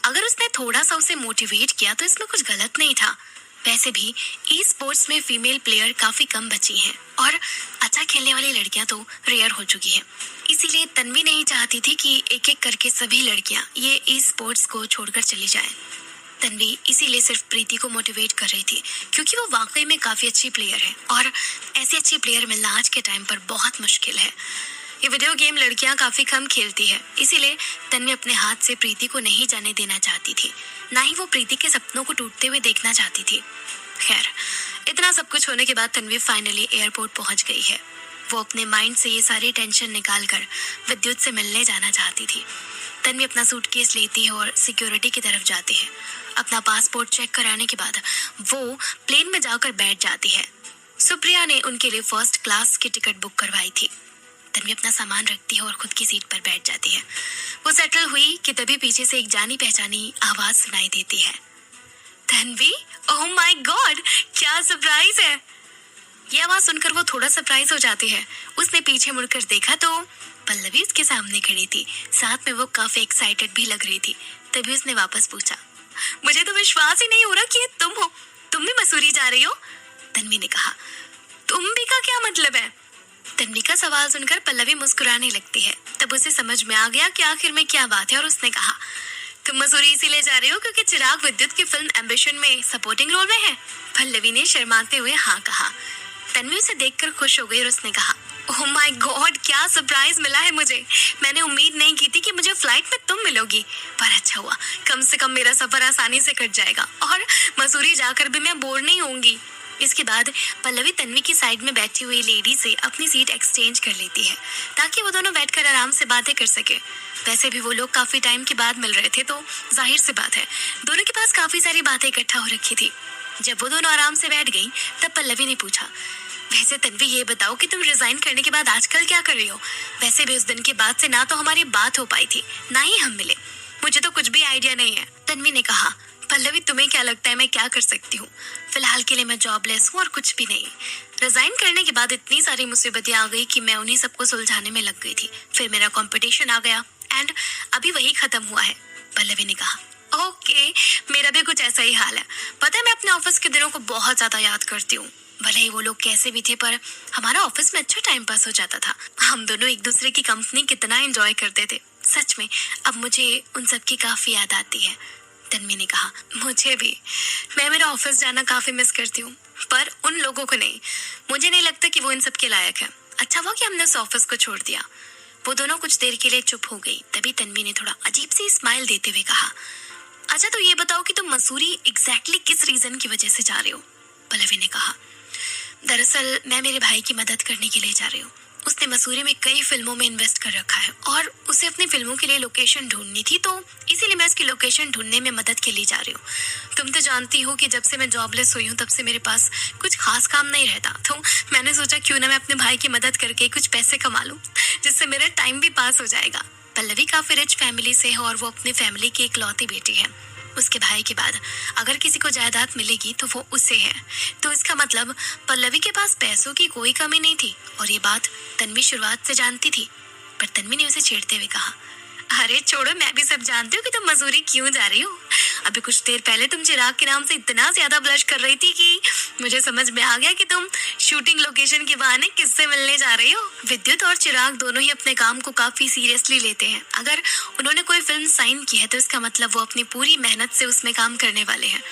अगर उसने थोड़ा सा उसे मोटिवेट किया तो इसमें कुछ गलत नहीं था। वैसे भी ई स्पोर्ट्स में फीमेल प्लेयर काफी कम बची हैं और अच्छा खेलने वाली लड़कियां तो रेयर हो चुकी हैं। इसीलिए तन्वी नहीं चाहती थी कि एक एक करके सभी लड़कियां ये ई स्पोर्ट्स को छोड़कर चली जाएं। तन्वी इसीलिए सिर्फ प्रीति को मोटिवेट कर रही थी, क्योंकि वो वाकई में काफी अच्छी प्लेयर है और ऐसी अच्छी प्लेयर मिलना आज के टाइम पर बहुत मुश्किल है। ये वीडियो गेम लड़कियां काफी कम खेलती है, इसीलिए तन्वी अपने हाथ से प्रीति को नहीं जाने देना चाहती थी, ना ही वो प्रीति के सपनों को टूटते हुए देखना चाहती थी। खैर, इतना सब कुछ होने के बाद तन्वी फाइनली एयरपोर्ट पहुंच गई है। वो अपने माइंड से ये सारी टेंशन निकालकर विद्युत से मिलने जाना चाहती थी। तन्वी अपना सूटकेस लेती है और सिक्योरिटी की तरफ जाती है। अपना पासपोर्ट चेक कराने के बाद वो प्लेन में जाकर बैठ जाती है। सुप्रिया ने उनके लिए फर्स्ट क्लास की टिकट बुक करवाई थी। तन्वी अपना सामान रखती है और खुद की सीट पर बैठ जाती है। वो सेटल हुई कि तभी पीछे से एक जानी पहचानी आवाज सुनाई देती है। तन्वी, ओह माय गॉड, क्या सरप्राइज है। ये आवाज सुनकर वो थोड़ा सरप्राइज हो जाती है। उसने पीछे मुड़कर देखा तो पल्लवी उसके सामने खड़ी थी। साथ में वो काफी एक्साइटेड भी लग रही थी। तभी उसने वापस पूछा, मुझे तो विश्वास ही नहीं हो रहा कि ये तुम हो। तुम भी मसूरी जा रही हो? तन्वी ने कहा। तुम भी का क्या मतलब है? तन्वी का सवाल सुनकर पल्लवी मुस्कुराने लगती है। तब उसे समझ में आ गया कि आखिर में क्या बात है और उसने कहा, तुम मसूरी इसीलिए जा रही हो क्योंकि चिराग विद्युत की फिल्म एम्बिशन में सपोर्टिंग रोल में है? पल्लवी ने शर्माते हुए हाँ कहा। तन्वी उसे देखकर खुश हो गई और उसने कहा, ओह माय गॉड, क्या सरप्राइज मिला है मुझे। मैंने उम्मीद नहीं की थी कि मुझे फ्लाइट में तुम मिलोगी, पर अच्छा हुआ, कम से कम मेरा सफर आसानी से कट जाएगा और मसूरी जाकर भी मैं बोर नहीं होंगी। इसके बाद पल्लवी तन्वी की साइड में बैठी हुई लेडी से अपनी सीट एक्सचेंज कर लेती है ताकि वो दोनों बैठकर आराम से बातें कर सके। वैसे भी वो लोग काफी टाइम के बाद मिल रहे थे तो जाहिर सी बात है दोनों के पास काफी सारी बातें इकट्ठा हो रखी थी। जब वो दोनों आराम से बैठ गई तब पल्लवी ने पूछा, वैसे तन्वी ये बताओ कि तुम रिजाइन करने के बाद आजकल क्या कर रही हो? वैसे भी उस दिन के बाद से ना तो हमारी बात हो पाई थी ना ही हम मिले। मुझे तो कुछ भी आइडिया नहीं है, तन्वी ने कहा। पल्लवी, तुम्हें क्या लगता है मैं क्या कर सकती हूँ? फिलहाल के लिए मैं जॉबलेस हूँ और कुछ भी नहीं। रिजाइन करने के बाद इतनी सारी मुसीबतें आ गई कि मैं उन्हीं सबको सुलझाने में लग गई थी। फिर मेरा कंपटीशन आ गया एंड अभी वही खत्म हुआ है, पल्लवी ने कहा। ओके, मेरा भी कुछ ऐसा ही हाल है। पता है, मैं अपने ऑफिस के दिनों को बहुत ज्यादा याद करती हूँ। भले ही वो लोग कैसे भी थे, पर हमारा ऑफिस में अच्छा टाइम पास हो जाता था। हम दोनों एक दूसरे की कंपनी कितना एंजॉय करते थे। सच में अब मुझे उन सब की काफी याद आती है, तन्वी ने कहा। मुझे भी। मैं मेरा ऑफिस जाना काफी मिस करती हूँ, पर उन लोगों को नहीं। मुझे नहीं लगता कि वो इन सब के लायक है। अच्छा हुआ कि हमने उस ऑफिस को छोड़ दिया। वो दोनों कुछ देर के लिए चुप हो गई। तभी तन्वी ने थोड़ा अजीब सी स्माइल देते हुए कहा, अच्छा तो ये बताओ कि तुम मसूरी एग्जैक्टली किस रीजन की वजह से जा रहे हो? पल्लवी ने कहा, दरअसल मैं मेरे भाई की मदद करने के लिए जा रही हूँ। उसने मसूरी में कई फिल्मों में इन्वेस्ट कर रखा है और उसे अपनी फिल्मों के लिए लोकेशन ढूंढनी थी, तो इसीलिए मैं उसकी लोकेशन ढूंढने में मदद के लिए जा रही हूँ। तुम तो जानती हो कि जब से मैं जॉबलेस हुई हूँ तब से मेरे पास कुछ खास काम नहीं रहता, तो मैंने सोचा क्यों ना मैं अपने भाई की मदद करके कुछ पैसे कमा लूँ, जिससे मेरा टाइम भी पास हो जाएगा। पल्लवी काफी रिच फैमिली से है और वो अपनी फैमिली की इकलौती बेटी है। उसके भाई के बाद अगर किसी को जायदाद मिलेगी तो वो उसे है। तो इसका मतलब पल्लवी के पास पैसों की कोई कमी नहीं थी और ये बात तन्वी शुरुआत से जानती थी। पर तन्वी ने उसे छेड़ते हुए कहा, अरे छोड़ो, मैं भी सब जानती हूँ कि तुम मसूरी क्यों जा रही हो। अभी कुछ देर पहले तुम चिराग के नाम से इतना ज्यादा ब्लश कर रही थी कि मुझे समझ में आ गया कि तुम शूटिंग लोकेशन के बहाने किससे मिलने जा रही हो। विद्युत और चिराग दोनों ही अपने काम को काफी सीरियसली लेते हैं। अगर उन्होंने कोई फिल्म साइन की है तो इसका मतलब वो अपनी पूरी मेहनत से उसमें काम करने वाले हैं।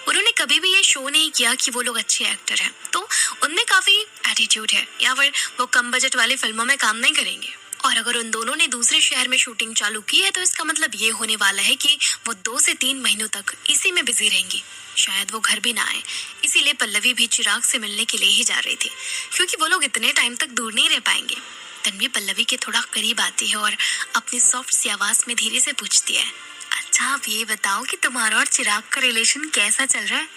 उन्होंने कभी भी ये शो नहीं किया कि वो लोग अच्छे एक्टर हैं, तो उनमें काफी एटीट्यूड है, या फिर वो कम बजट वाली फिल्मों में काम नहीं करेंगे। और अगर उन दोनों ने दूसरे शहर में शूटिंग चालू की है तो इसका मतलब ये होने वाला है कि वो 2 से 3 महीनों तक इसी में बिजी रहेंगी। शायद वो घर भी ना आए, इसीलिए पल्लवी भी चिराग से मिलने के लिए ही जा रही थी, क्योंकि वो लोग इतने टाइम तक दूर नहीं रह पाएंगे। तन्वी पल्लवी के थोड़ा करीब आती है और अपनी सॉफ्ट सी आवाज में धीरे से पूछती है, अच्छा आप ये बताओ कि तुम्हारा और चिराग का रिलेशन कैसा चल रहा है?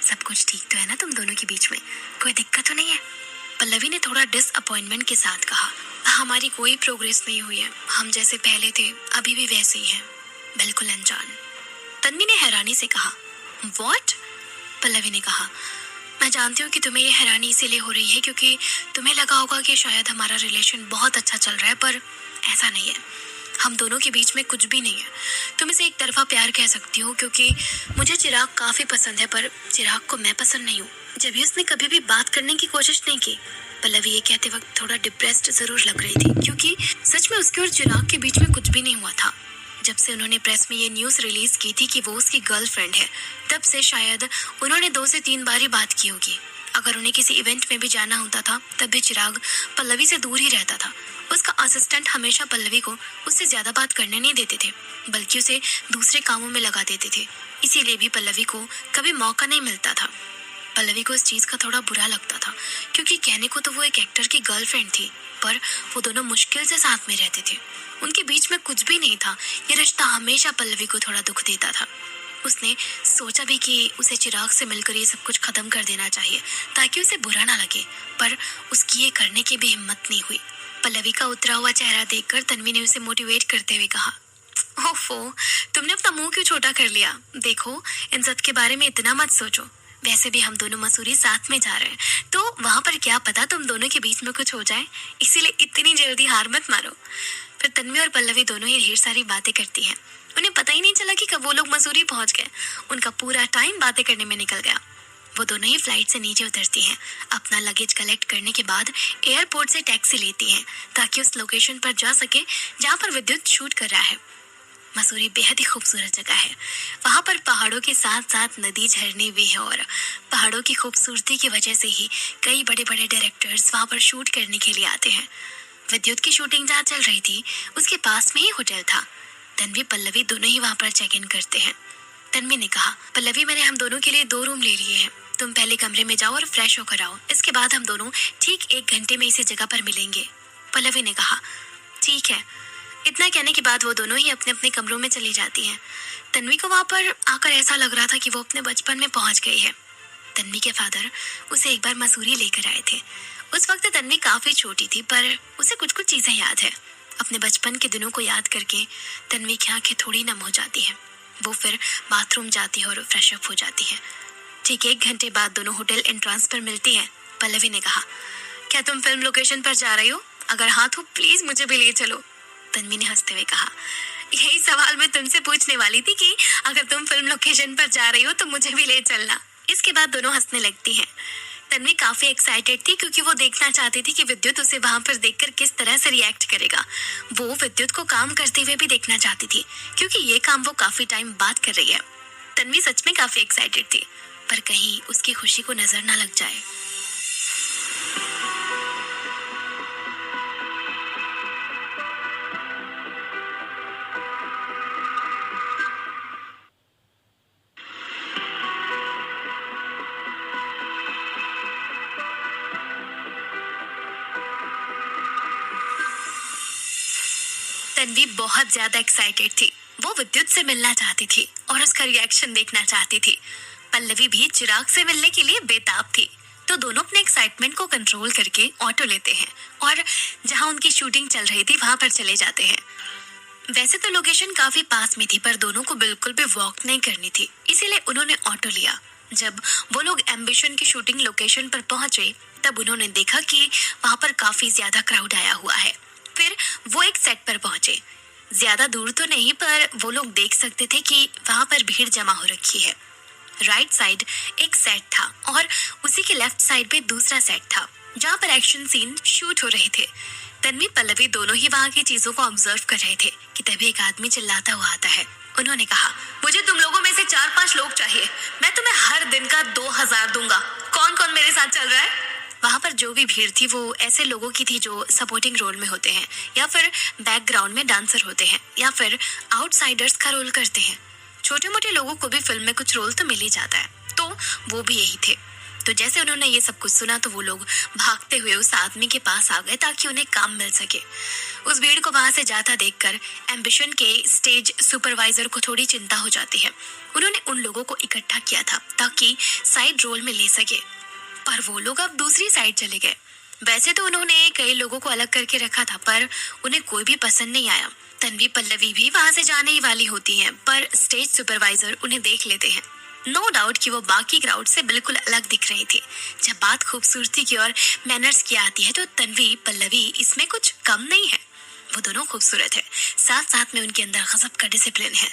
सब कुछ ठीक तो है ना तुम दोनों के बीच में? कोई दिक्कत तो नहीं है? पल्लवी ने थोड़ा डिसअपॉइंटमेंट के साथ कहा, हमारी कोई प्रोग्रेस नहीं हुई है, हम जैसे पहले थे अभी भी वैसे ही हैं, बिल्कुल अनजान। तन्वी ने हैरानी से कहा, व्हाट? पल्लवी ने कहा, मैं जानती हूँ कि तुम्हें ये हैरानी इसीलिए हो रही है क्योंकि तुम्हें लगा होगा कि शायद हमारा रिलेशन बहुत अच्छा चल रहा है, पर ऐसा नहीं है। हम दोनों के बीच में कुछ भी नहीं है। तुम इसे एक तरफा प्यार कह सकती हो क्योंकि मुझे चिराग काफी पसंद है, पर चिराग को मैं पसंद नहीं हूँ। जब भी उसने कभी भी बात करने की कोशिश नहीं की। पल्लवी ये कहते वक्त थोड़ा डिप्रेस्ड जरूर लग रही थी क्योंकि सच में उसके और चिराग के बीच में कुछ भी नहीं हुआ था। जब से उन्होंने प्रेस में ये न्यूज़ रिलीज की थी कि वो उसकी गर्लफ्रेंड है, तब से शायद उन्होंने 2 से 3 बार ही बात की होगी। अगर उन्हें किसी इवेंट में भी जाना होता था तब भी चिराग पल्लवी से दूर ही रहता था। उसका असिस्टेंट हमेशा पल्लवी को उससे ज्यादा बात करने नहीं देते थे, बल्कि उसे दूसरे कामों में लगा देते थे। इसीलिए भी पल्लवी को कभी मौका नहीं मिलता था। पल्लवी को इस चीज का थोड़ा बुरा लगता था क्योंकि कहने को तो वो एक एक्टर की गर्लफ्रेंड थी, पर वो दोनों मुश्किल से साथ में रहते थे। उनके बीच में कुछ भी नहीं था। ये रिश्ता हमेशा पल्लवी को थोड़ा दुख देता था। उसने सोचा भी कि उसे चिराग से मिलकर ये सब कुछ खत्म कर देना चाहिए ताकि उसे बुरा ना लगे, पर उसकी ये करने की भी हिम्मत नहीं हुई। पल्लवी का उतरा हुआ चेहरा देखकर तन्वी ने उसे मोटिवेट करते हुए कहा, ओफो, तुमने अपना मुंह क्यों छोटा कर लिया? देखो, इन सब के बारे में इतना मत सोचो। वैसे भी हम दोनों मसूरी साथ में जा रहे हैं, तो वहां पर क्या पता तुम दोनों के बीच में कुछ हो जाए, इसीलिए इतनी जल्दी हार मत मारो। फिर तन्वी और पल्लवी दोनों ही ढेर सारी बातें करती हैं। उन्हें पता ही नहीं चला कि कब वो लोग मसूरी पहुंच गए। उनका पूरा टाइम बातें करने में निकल गया। वो दोनों ही फ्लाइट से नीचे उतरती हैं। अपना लगेज कलेक्ट करने के बाद एयरपोर्ट से टैक्सी लेती हैं ताकि उस लोकेशन पर जा सके जहाँ पर विद्युत शूट कर रहा है। मसूरी बेहद ही खूबसूरत जगह है। वहाँ पर पहाड़ों के साथ साथ नदी, झरने भी हैं और पहाड़ों की खूबसूरती की वजह से ही कई बड़े बड़े डायरेक्टर्स वहाँ पर शूट करने के लिए आते हैं। विद्युत की शूटिंग जहाँ चल रही थी उसके पास में ही होटल था। तन्वी पल्लवी दोनों ही वहाँ पर चेक इन करते हैं। तन्वी ने कहा, पल्लवी मैंने हम दोनों के लिए 2 रूम ले लिए हैं। तुम पहले कमरे में जाओ और फ्रेश होकर आओ। इसके बाद हम दोनों ठीक 1 घंटे में इसी जगह पर मिलेंगे। पल्लवी ने कहा, ठीक है। इतना कहने के बाद वो दोनों ही अपने अपने कमरों में चली जाती हैं। तन्वी को वहाँ पर आकर ऐसा लग रहा था कि वो अपने बचपन में पहुँच गई है। तन्वी के फादर उसे एक बार मसूरी लेकर आए थे। उस वक्त तन्वी काफी छोटी थी, पर उसे कुछ कुछ चीजें याद है। अपने बचपन के दिनों को याद करके तन्वी की आंखें थोड़ी नम हो जाती हैं। वो फिर बाथरूम जाती है और फ्रेश अप हो जाती है। ठीक 1 घंटे बाद दोनों होटल एंट्रांस पर मिलती हैं। पल्लवी ने कहा, क्या तुम फिल्म लोकेशन पर जा रही हो? अगर हाँ तो प्लीज मुझे भी ले चलो। तन्वी ने हंसते हुए कहा, यही सवाल मैं तुमसे पूछने वाली थी कि अगर तुम फिल्म लोकेशन पर जा रही हो तो मुझे भी ले चलना। इसके बाद दोनों हंसने लगती हैं। तन्वी काफी एक्साइटेड थी क्योंकि वो देखना चाहती थी कि विद्युत उसे वहां पर देखकर किस तरह से रिएक्ट करेगा। वो विद्युत को काम करते हुए भी देखना चाहती थी क्योंकि ये काम वो काफी टाइम बाद कर रही है। तन्वी सच में काफी एक्साइटेड थी, पर कहीं उसकी खुशी को नजर ना लग जाए। तन्वी बहुत ज्यादा एक्साइटेड थी। वो विद्युत से मिलना चाहती थी और उसका रिएक्शन देखना चाहती थी। पल्लवी भी चिराग से मिलने के लिए बेताब थी। तो दोनों अपने एक्साइटमेंट को कंट्रोल करके ऑटो लेते हैं और जहां उनकी शूटिंग चल रही थी वहां पर चले जाते हैं। वैसे तो लोकेशन काफी पास में थी पर दोनों को बिल्कुल भी वॉक नहीं करनी थी, इसीलिए उन्होंने ऑटो लिया। जब वो लोग एम्बिशन की शूटिंग लोकेशन पर पहुंचे तब उन्होंने देखा कि वहां पर काफी ज्यादा क्राउड आया हुआ है। फिर वो एक सेट पर पहुंचे। ज्यादा दूर तो नहीं पर वो लोग देख सकते थे कि वहां पर भीड़ जमा हो रखी है। राइट साइड एक सेट था और उसी के लेफ्ट साइड पे दूसरा सेट था जहाँ पर एक्शन सीन शूट हो रहे थे। तन्वी पल्लवी दोनों ही वहाँ की चीजों को ऑब्जर्व कर रहे थे कि तभी एक आदमी चिल्लाता हुआ आता है। उन्होंने कहा, मुझे तुम लोगों में से 4-5 लोग चाहिए। मैं तुम्हें हर दिन का 2000 दूंगा। कौन कौन मेरे साथ चल रहा है? वहाँ पर जो भी भीड़ थी वो ऐसे लोगों की थी जो सपोर्टिंग रोल में होते हैं या फिर बैकग्राउंड में डांसर होते हैं या फिर आउटसाइडर्स का रोल करते हैं। छोटे मोटे लोगों को भी फिल्म में कुछ रोल तो मिल ही जाता है, तो वो भी यही थे। तो जैसे उन्होंने ये सब कुछ सुना तो वो लोग भागते हुए उस आदमी के पास आ गए ताकि उन्हें काम मिल सके। उस भीड़ को वहां से जाता देखकर एम्बिशन के स्टेज सुपरवाइजर को थोड़ी चिंता हो जाती है। उन्होंने उन लोगों को इकट्ठा किया था ताकि साइड रोल में ले सके, पर वो लोग अब दूसरी साइड चले गए। वैसे तो उन्होंने कई लोगों को अलग करके रखा था पर उन्हें कोई भी पसंद नहीं आया। तन्वी पल्लवी भी वहां से जाने ही वाली होती हैं, पर स्टेज सुपरवाइजर उन्हें देख लेते हैं। नो डाउट कि वो बाकी क्राउड से बिल्कुल अलग दिख रही थी। जब बात खूबसूरती की और मैनर्स की आती है तो तन्वी पल्लवी इसमें कुछ कम नहीं है। वो दोनों खूबसूरत है, साथ साथ में उनके अंदर गजब का डिसिप्लिन है।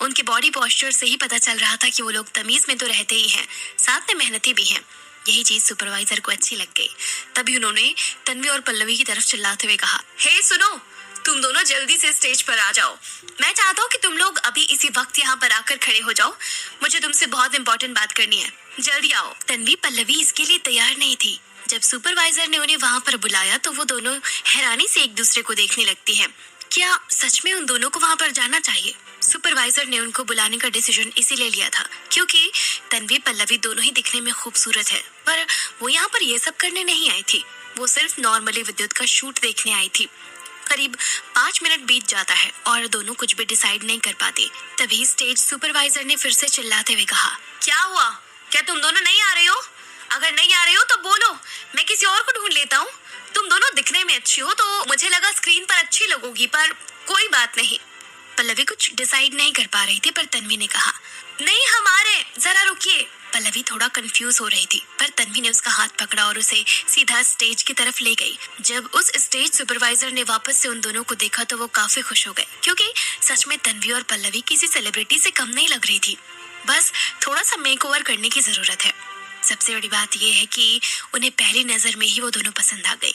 उनके बॉडी पोस्चर से ही पता चल रहा था कि वो लोग तमीज में तो रहते ही हैं, साथ में मेहनती भी हैं। यही चीज सुपरवाइजर को अच्छी लग गई। तभी उन्होंने तन्वी और पल्लवी की तरफ चिल्लाते हुए कहा, हे सुनो, तुम दोनों जल्दी से स्टेज पर आ जाओ। मैं चाहता हूँ कि तुम लोग अभी इसी वक्त यहाँ पर आकर खड़े हो जाओ। मुझे तुमसे बहुत इंपॉर्टेंट बात करनी है, जल्दी आओ। तन्वी पल्लवी इसके लिए तैयार नहीं थी। जब सुपरवाइजर ने उन्हें वहाँ पर बुलाया तो वो दोनों हैरानी से एक दूसरे को देखने लगती हैं। क्या सच में उन दोनों को वहाँ पर जाना चाहिए? सुपरवाइजर ने उनको बुलाने का डिसीजन इसीलिए लिया था क्योंकि तन्वी पल्लवी दोनों ही दिखने में खूबसूरत है, पर वो यहाँ पर ये सब करने नहीं आई थी। वो सिर्फ नॉर्मली विद्युत का शूट देखने आई थी। करीब 5 मिनट बीत जाता है और दोनों कुछ भी डिसाइड नहीं कर पाते। तभी स्टेज सुपरवाइजर ने फिर से चिल्लाते हुए कहा, क्या हुआ? क्या तुम दोनों नहीं आ रहे हो? अगर नहीं आ रहे हो तो बोलो, मैं किसी और को ढूंढ लेता हूँ। तुम दोनों दिखने में अच्छी हो तो मुझे लगा स्क्रीन पर अच्छी लगोगी, पर कोई बात नहीं। पल्लवी कुछ डिसाइड नहीं कर पा रही थी पर तन्वी ने कहा, नहीं हम आ रहे, जरा रुकिए। पल्लवी थोड़ा कंफ्यूज हो रही थी पर तन्वी ने उसका हाथ पकड़ा और उसे सीधा स्टेज की तरफ ले गई। जब उस स्टेज सुपरवाइजर ने वापस से उन दोनों को देखा तो वो काफी खुश हो गए क्योंकि सच में तन्वी और पल्लवी किसी सेलिब्रिटी से कम नहीं लग रही थी। बस थोड़ा सा मेकओवर करने की जरूरत है। सबसे बड़ी बात यह है कि उन्हें पहली नजर में ही वो दोनों पसंद आ गई।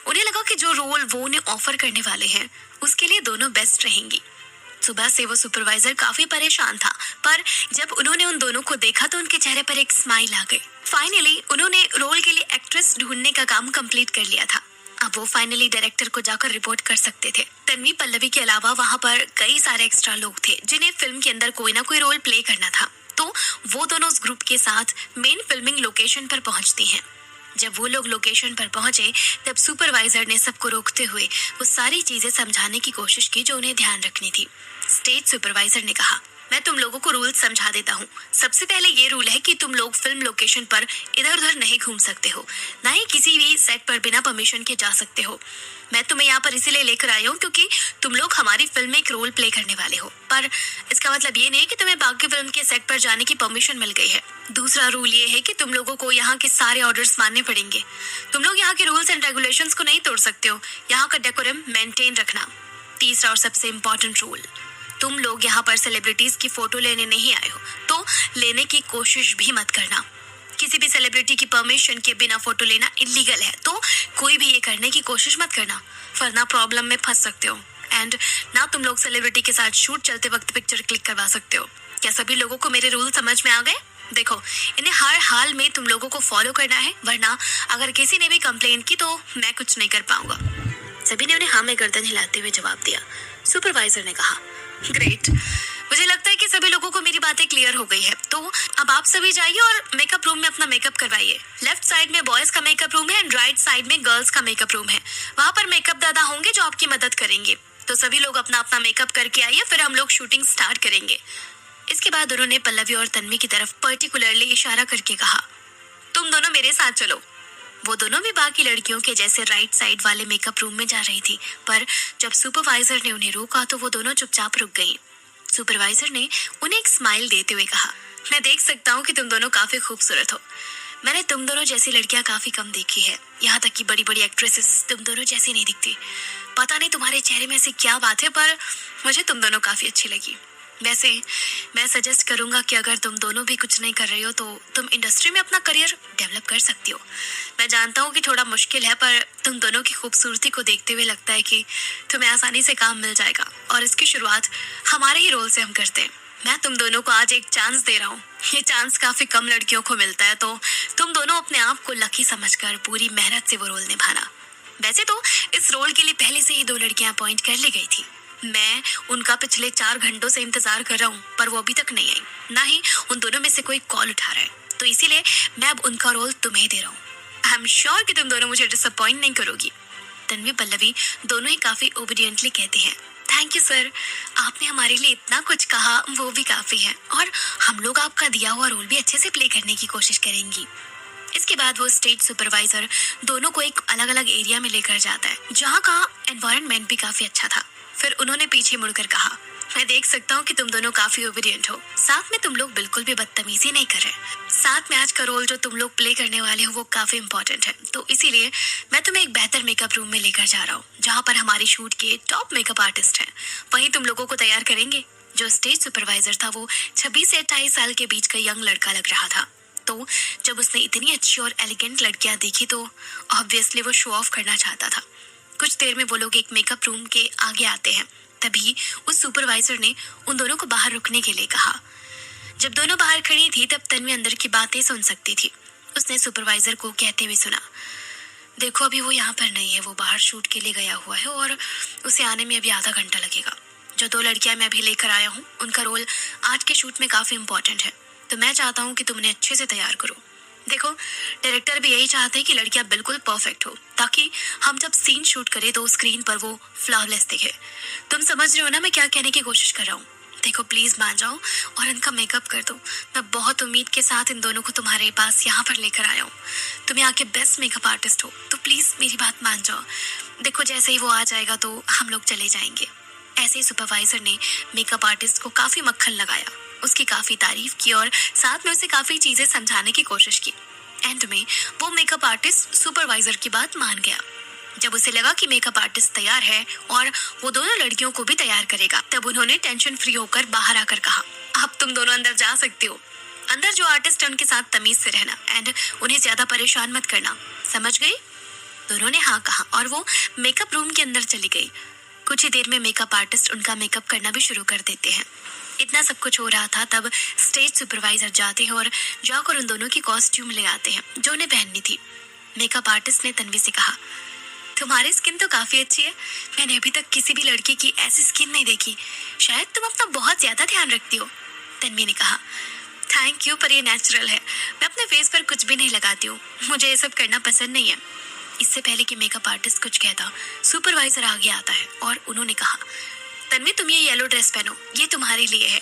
उन्हें लगा कि जो रोल वो उन्हें ऑफर करने वाले हैं उसके लिए दोनों बेस्ट रहेंगी। सुबह से वो सुपरवाइजर काफी परेशान था, पर जब उन्होंने उन दोनों को देखा तो उनके चेहरे पर एक स्माइल आ गई। फाइनली उन्होंने रोल के लिए एक्ट्रेस ढूंढने का काम कंप्लीट कर लिया था। अब वो फाइनली डायरेक्टर को जाकर रिपोर्ट कर सकते थे। तन्वी पल्लवी के अलावा वहाँ पर कई सारे एक्स्ट्रा लोग थे जिन्हें फिल्म के अंदर कोई ना कोई रोल प्ले करना था। तो वो दोनों उस ग्रुप के साथ मेन फिल्मिंग लोकेशन पर पहुंचती हैं। जब वो लोग लोकेशन पर पहुंचे तब सुपरवाइजर ने सबको रोकते हुए वो सारी चीजें समझाने की कोशिश की जो उन्हें ध्यान रखनी थी। स्टेज सुपरवाइजर ने कहा, मैं तुम लोगों को रूल समझा देता हूँ। सबसे पहले ये रूल है कि तुम लोग फिल्म लोकेशन पर इधर उधर नहीं घूम सकते हो, ना ही किसी भी सेट पर बिना परमिशन के जा सकते हो। मैं तुम्हें यहाँ पर इसीलिए लेकर आई हूँ क्योंकि तुम लोग हमारी फिल्म में एक रोल प्ले करने वाले हो, पर इसका मतलब ये नहीं कि तुम्हें बाकी फिल्म के सेट पर जाने की परमिशन मिल गई है। दूसरा रूल ये है कि तुम लोगों को यहाँ के सारे ऑर्डर्स मानने पड़ेंगे। तुम लोग यहाँ के रूल्स एंड रेगुलेशंस को नहीं तोड़ सकते हो। यहाँ का डेकोरम मेंटेन रखना। तीसरा और सबसे इम्पोर्टेंट रूल, तुम लोग यहाँ पर सेलिब्रिटीज की फोटो लेने नहीं आए हो तो लेने की कोशिश भी मत करना। किसी भी सेलिब्रिटी की परमिशन के बिना फोटो लेना इलीगल है, तो कोई भी ये करने की कोशिश मत करना, वरना प्रॉब्लम में फंस सकते हो। एंड ना तुम लोग सेलिब्रिटी के साथ शूट चलते वक्त पिक्चर क्लिक करवा सकते हो। क्या सभी लोगों को मेरे रूल समझ में आ गए? देखो, इन्हें हर हाल में तुम लोगों को फॉलो करना है, वरना अगर किसी ने भी कंप्लेंट की तो मैं कुछ नहीं कर पाऊंगा। सभी ने उन्हें हाँ में गर्दन हिलाते हुए जवाब दिया। सुपरवाइजर ने कहा, ग्रेट, मुझे लगता है कि सभी लोगों को मेरी बातें क्लियर हो गई है। तो अब आप सभी जाइए और मेकअप रूम में अपना मेकअप करवाइए। लेफ्ट साइड में बॉयज का मेकअप रूम है एंड राइट साइड में गर्ल्स का मेकअप रूम है। वहाँ पर मेकअप दादा होंगे जो आपकी मदद करेंगे। तो सभी लोग अपना अपना मेकअप करके आइए, फिर हम लोग शूटिंग स्टार्ट करेंगे। इसके बाद उन्होंने पल्लवी और तन्वी की तरफ पर्टिकुलरली इशारा करके कहा, तुम दोनों मेरे साथ चलो। वो दोनों भी बाकी लड़कियों के जैसे राइट साइड वाले मेकअप रूम में जा रही थी, पर जब सुपरवाइजर ने उन्हें रोका तो वो दोनों चुपचाप रुक गईं। सुपरवाइजर ने उन्हें एक स्माइल देते हुए कहा, मैं देख सकता हूँ कि तुम दोनों काफी खूबसूरत हो। मैंने तुम दोनों जैसी लड़कियां काफी कम देखी है, यहाँ तक कि बड़ी बड़ी एक्ट्रेसेस तुम दोनों जैसी नहीं दिखती। पता नहीं तुम्हारे चेहरे में ऐसी क्या बात है, पर मुझे तुम दोनों काफी अच्छी लगी। वैसे मैं सजेस्ट करूंगा कि अगर तुम दोनों भी कुछ नहीं कर रही हो तो तुम इंडस्ट्री में अपना करियर डेवलप कर सकती हो। मैं जानता हूँ कि थोड़ा मुश्किल है, पर तुम दोनों की खूबसूरती को देखते हुए लगता है कि तुम्हें आसानी से काम मिल जाएगा, और इसकी शुरुआत हमारे ही रोल से हम करते हैं। मैं तुम दोनों को आज एक चांस दे रहा हूँ। ये चांस काफी कम लड़कियों को मिलता है, तो तुम दोनों अपने आप को लकी समझकर पूरी मेहनत से वो रोल निभाना। वैसे तो इस रोल के लिए पहले से ही 2 लड़कियां अपॉइंट कर ली गई थी। मैं उनका पिछले 4 घंटों से इंतजार कर रहा हूँ, पर वो अभी तक नहीं आई, ना ही उन दोनों में से कोई कॉल उठा रहा है। तो इसीलिए मैं अब उनका रोल तुम्हें दे रहा हूँ। आई एम श्योर कि तुम दोनों मुझे डिसअपॉइंट नहीं करोगी। तन्वी पल्लवी दोनों ही काफी ओबीडियंटली कहते हैं, थैंक यू सर, आपने हमारे लिए इतना कुछ कहा, वो भी काफी है, और हम लोग आपका दिया हुआ रोल भी अच्छे से प्ले करने की कोशिश करेंगी। इसके बाद वो स्टेज सुपरवाइजर दोनों को एक अलग अलग एरिया में लेकर जाता है, जहाँ का एनवायरनमेंट भी काफी अच्छा था। फिर उन्होंने पीछे मुड़कर कहा, मैं देख सकता हूँ कि तुम दोनों काफी ओबीडियंट हो, साथ में तुम लोग बिल्कुल भी बदतमीजी नहीं कर रहे। साथ में आज का रोल जो तुम लोग प्ले करने वाले हो वो काफी इम्पोर्टेंट है, तो इसीलिए मैं तुम्हें एक बेहतर मेकअप रूम में लेकर जा रहा हूँ, जहाँ पर हमारी शूट के टॉप मेकअप आर्टिस्ट हैं। वहीं तुम लोगों को तैयार करेंगे। जो स्टेज सुपरवाइजर था वो 26 से 28 साल के बीच का यंग लड़का लग रहा था। तो जब उसने इतनी अच्छी और एलिगेंट लड़कियां देखी तो ऑब्वियसली वो शो ऑफ करना चाहता था। कुछ देर में वो लोग एक मेकअप रूम के आगे आते हैं। तभी उस सुपरवाइजर ने उन दोनों को बाहर रुकने के लिए कहा। जब दोनों बाहर खड़ी थी तब तन्वी अंदर की बातें सुन सकती थी। उसने सुपरवाइजर को कहते हुए सुना, देखो अभी वो यहाँ पर नहीं है, वो बाहर शूट के लिए गया हुआ है और उसे आने में अभी आधा घंटा लगेगा। जो 2 लड़कियां मैं अभी लेकर आया हूँ उनका रोल आज के शूट में काफी इम्पोर्टेंट है, तो मैं चाहता हूँ कि तुम उन्हें अच्छे से तैयार करो। देखो डायरेक्टर भी यही चाहते हैं कि लड़कियां बिल्कुल परफेक्ट हो, ताकि हम जब सीन शूट करें तो स्क्रीन पर वो फ्लॉलेस दिखे। तुम समझ रहे हो ना मैं क्या कहने की कोशिश कर रहा हूँ? देखो प्लीज मान जाओ और इनका मेकअप कर दो। मैं बहुत उम्मीद के साथ इन दोनों को तुम्हारे पास यहाँ पर लेकर आया हूँ। तुम यहाँ के बेस्ट मेकअप आर्टिस्ट हो, तो प्लीज मेरी बात मान जाओ। देखो जैसे ही वो आ जाएगा तो हम लोग चले जाएंगे। ऐसे ही सुपरवाइजर ने मेकअप आर्टिस्ट को काफी मक्खन लगाया, उसकी काफी तारीफ की और साथ में उसे काफी चीजें समझाने की कोशिश की। एंड में वो मेकअप आर्टिस्ट सुपरवाइजर की बात मान गया। जब उसे लगा कि मेकअप आर्टिस्ट तैयार है और वो दोनों लड़कियों को भी तैयार करेगा, तब उन्होंने टेंशन फ्री होकर बाहर आकर कहा, अब तुम दोनों अंदर जा सकते हो। अंदर जो आर्टिस्ट है उनके साथ तमीज से रहना एंड उन्हें ज्यादा परेशान मत करना, समझ गई? दोनों ने हाँ कहा और वो मेकअप रूम के अंदर चली गई। कुछ ही देर में मेकअप आर्टिस्ट उनका मेकअप करना भी शुरू कर देते हैं। इतना सब कुछ हो रहा था तब स्टेज सुपरवाइजर जाते हैं और जाकर उन दोनों की कॉस्ट्यूम ले आते हैं जो उन्हें पहननी थी। मेकअप आर्टिस्ट ने तन्वी से कहा, तुम्हारी स्किन तो काफी अच्छी है, मैंने अभी तक किसी भी लड़की की ऐसी स्किन नहीं देखी, शायद तुम अपना बहुत ज्यादा ध्यान रखती हो। तन्वी ने कहा, थैंक यू, पर ये नेचुरल है, मैं अपने फेस पर कुछ भी नहीं लगाती हूँ, मुझे ये सब करना पसंद नहीं है। इससे पहले कि मेकअप आर्टिस्ट कुछ कहता, सुपरवाइजर आगे आता है और उन्होंने कहा, तन्वी तुम ये येलो ड्रेस पहनो, ये तुम्हारे लिए है।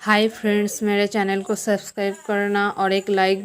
हाय फ्रेंड्स, मेरे चैनल को सब्सक्राइब करना और एक लाइक